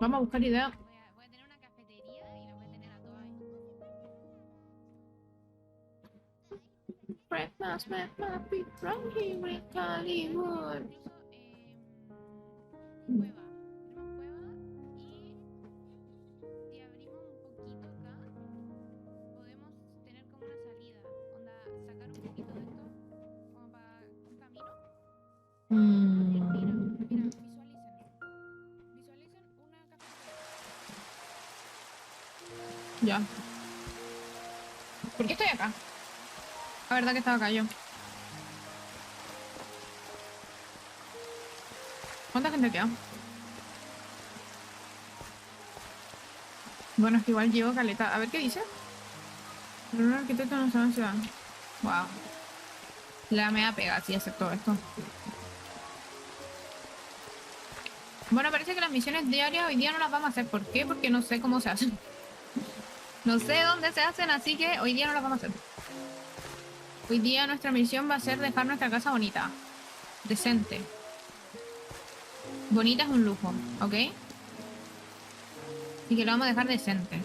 Vamos a buscar ideas. Voy a tener una cafetería y la voy a tener a todas ahí. Breakfast with Papi from here in Hollywood. Cueva. Tenemos cueva y si abrimos un poquito acá, podemos tener como una salida. Onda, sacar un poquito de esto como para un camino. Mira, visualicen. Visualicen una cafetería. Ya. ¿Por qué estoy acá? La verdad que estaba acá yo. ¿Cuánta gente queda? Bueno, es que igual llevo caleta. A ver qué dice. Pero un arquitecto no sabe ciudad. Wow. La me da pega si hacer todo esto. Bueno, parece que las misiones diarias hoy día no las vamos a hacer. ¿Por qué? Porque no sé cómo se hacen. No sé dónde se hacen, así que hoy día no las vamos a hacer. Hoy día nuestra misión va a ser dejar nuestra casa bonita. Decente. Bonita es un lujo, ¿ok? Y que lo vamos a dejar decente.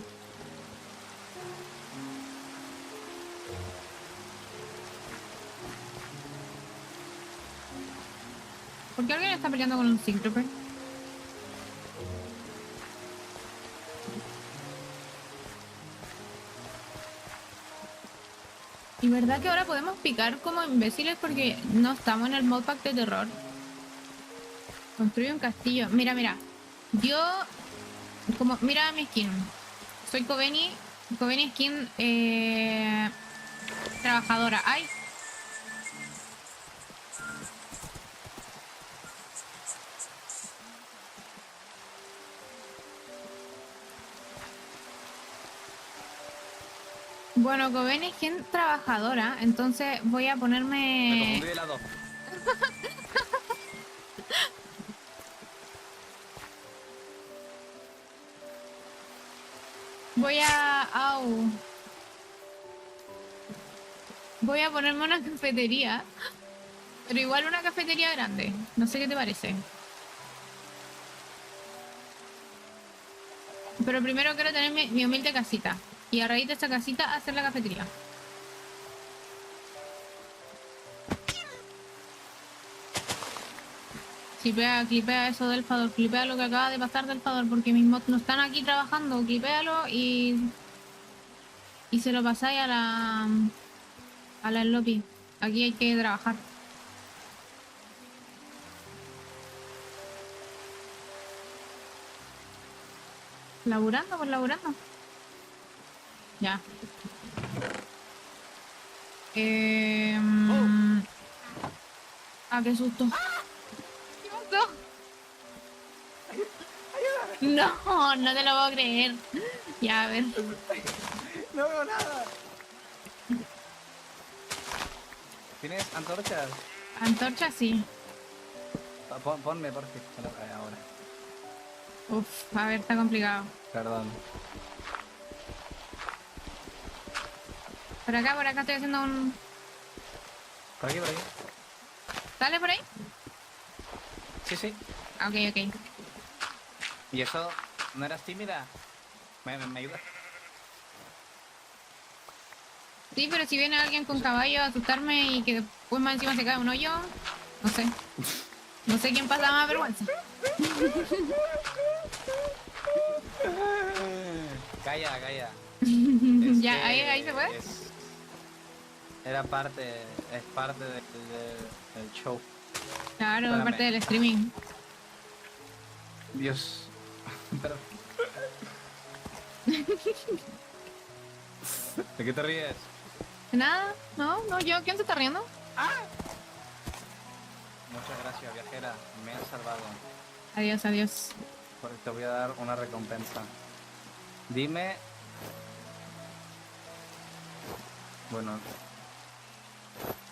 ¿Por qué alguien está peleando con un Cíclope? Y verdad que ahora podemos picar como imbéciles porque no estamos en el modpack de terror. Construye un castillo. Mira, mira. Yo... como mira mi skin. Soy Kobeni. Kobeni skin... trabajadora. ¡Ay! Bueno, Kobeni skin trabajadora. Entonces voy a ponerme... Me confundí de lado. Voy a ponerme una cafetería. Pero igual una cafetería grande. No sé qué te parece. Pero primero quiero tener mi humilde casita. Y a raíz de esta casita hacer la cafetería. Clipea eso del Fador. Clipea lo que acaba de pasar del Fador. Porque mis mods no están aquí trabajando. Clipéalo y se lo pasáis a la lobby. Aquí hay que trabajar. Laburando, pues laburando. Ya. Ah, qué susto. ¿Qué pasó? No, no te lo puedo creer. Ya, a ver. No veo nada. ¿Tienes antorchas? Antorcha sí. Ponme, por favor. Ahora. Uf, a ver, está complicado. Perdón. Por acá estoy haciendo un... Por aquí, por aquí. ¿Sale por ahí? Sí, sí. Ah, ok, ok. ¿Y eso no eras tímida? ¿Me ayudas? Sí, pero si viene alguien con caballo a asustarme y que después más encima se cae un hoyo, no sé. No sé quién pasa más vergüenza. Calla, calla. Ya, que ahí se fue. Era parte, es parte del show. Claro, Espérame. parte del streaming. Dios. Perdón. ¿De qué te ríes? Nada, no, yo, ¿quién se está riendo? Muchas gracias, viajera. Me has salvado. Adiós, adiós. Porque te voy a dar una recompensa. Dime... Bueno...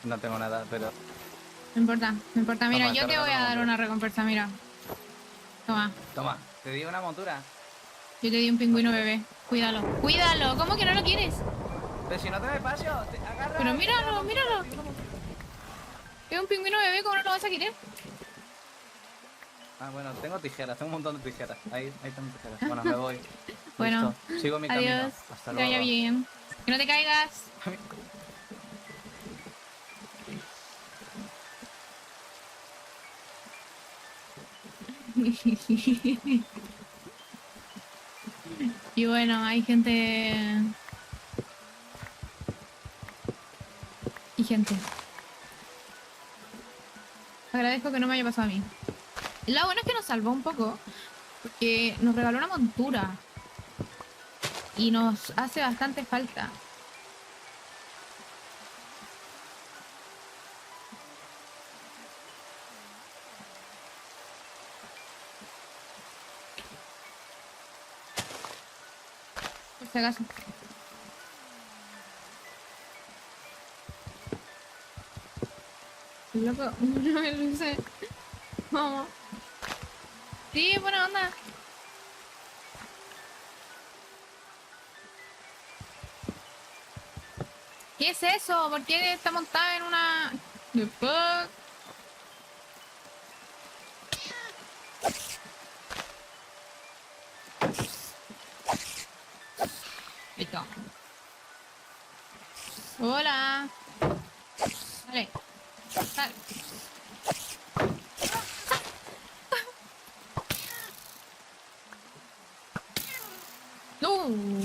No tengo nada, pero... No importa, no importa. Mira, Toma, yo te te voy regalo a dar una una recompensa, mira. Toma, Toma, te di una montura. yo te di un pingüino bebé. Cuídalo, cuídalo. ¿Cómo que no lo quieres? Pero si no te espacio, te agarra... Pero míralo, míralo. Es un pingüino bebé, ¿cómo no lo vas a querer? Ah, bueno, tengo tijeras, tengo un montón de tijeras. Ahí tengo tijeras. Bueno, me voy. Bueno, Listo. Sigo mi adiós. camino. Hasta Que vaya luego. bien. Que no te caigas. Y bueno, hay gente... Y gente. Agradezco que no me haya pasado a mí. Lo bueno es que nos salvó un poco, porque nos regaló una montura. Y nos hace bastante falta. Por si acaso. Loco, no me luce. Vamos. Sí, buena onda. ¿Qué es eso? ¿Por qué está montada en una... The fuck? Listo. Hola. Vale. Sal.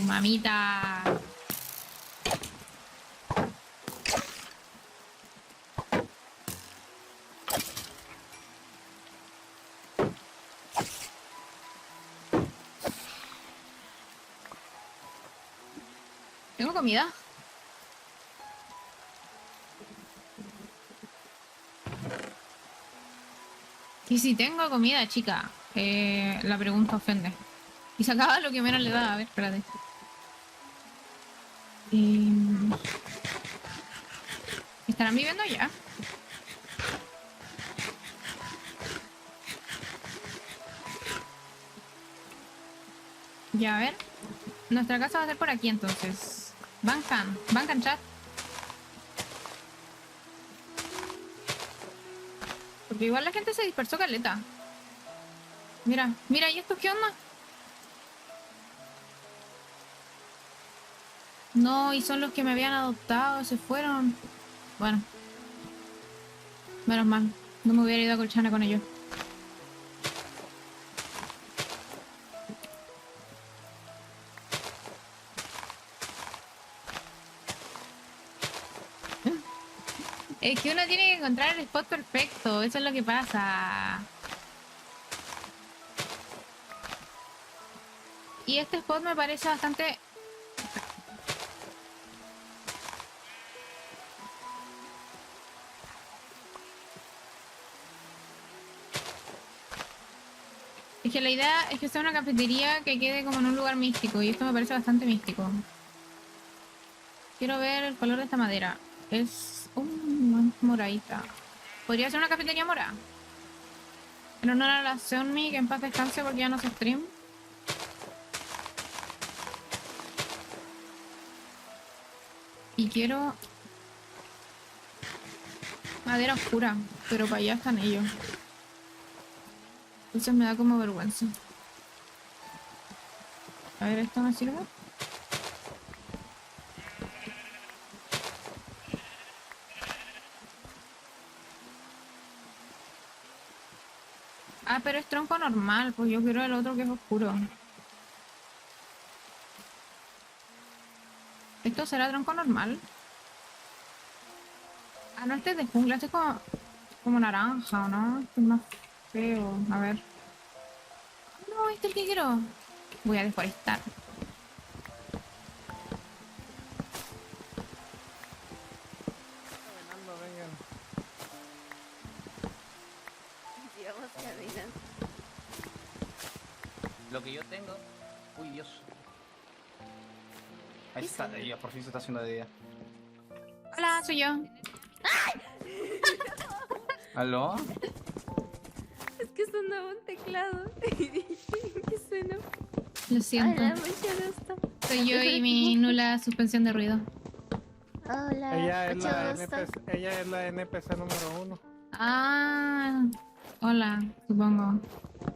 Mamita. ¿Tengo comida? Y si tengo comida, chica. La pregunta ofende. Y sacaba lo que menos le da. A ver, espérate. ¿Estarán viviendo ya? Ya, a ver. Nuestra casa va a ser por aquí, entonces. Bancan chat. Porque igual la gente se dispersó caleta. Mira, mira, ¿y estos qué onda? No, y son los que me habían adoptado, se fueron. Bueno. Menos mal. No me hubiera ido a Colchana con ellos. Es que uno tiene que encontrar el spot perfecto, eso es lo que pasa. Y este spot me parece bastante... Es que la idea es que sea una cafetería que quede como en un lugar místico, y esto me parece bastante místico. Quiero ver el color de esta madera. Es moradita. Podría ser una cafetería morada. Pero no era la Xiaomi, que en paz descanse porque ya no se stream. Y quiero madera oscura, pero para allá están ellos. Entonces me da como vergüenza. A ver, ¿esto me sirve? Ah, pero es tronco normal, pues yo quiero el otro que es oscuro. ¿Esto será tronco normal? Ah, no, este es de jungla, este es como naranja, ¿o no? Este es más feo, a ver. No, este es el que quiero. Voy a deforestar. Caminando, vengan. Sigamos caminando. Lo que yo tengo. Uy, Dios. Ahí está, ya por fin se está haciendo de día. Hola, soy yo. ¿Aló? Es que sonaba un teclado. Y dije, ¿qué suena? Lo siento. Hola, mucho gusto. Soy yo y mi nula suspensión de ruido. Hola, Ella es, mucho la gusto. ella es la NPC número 1. Ah, hola, supongo.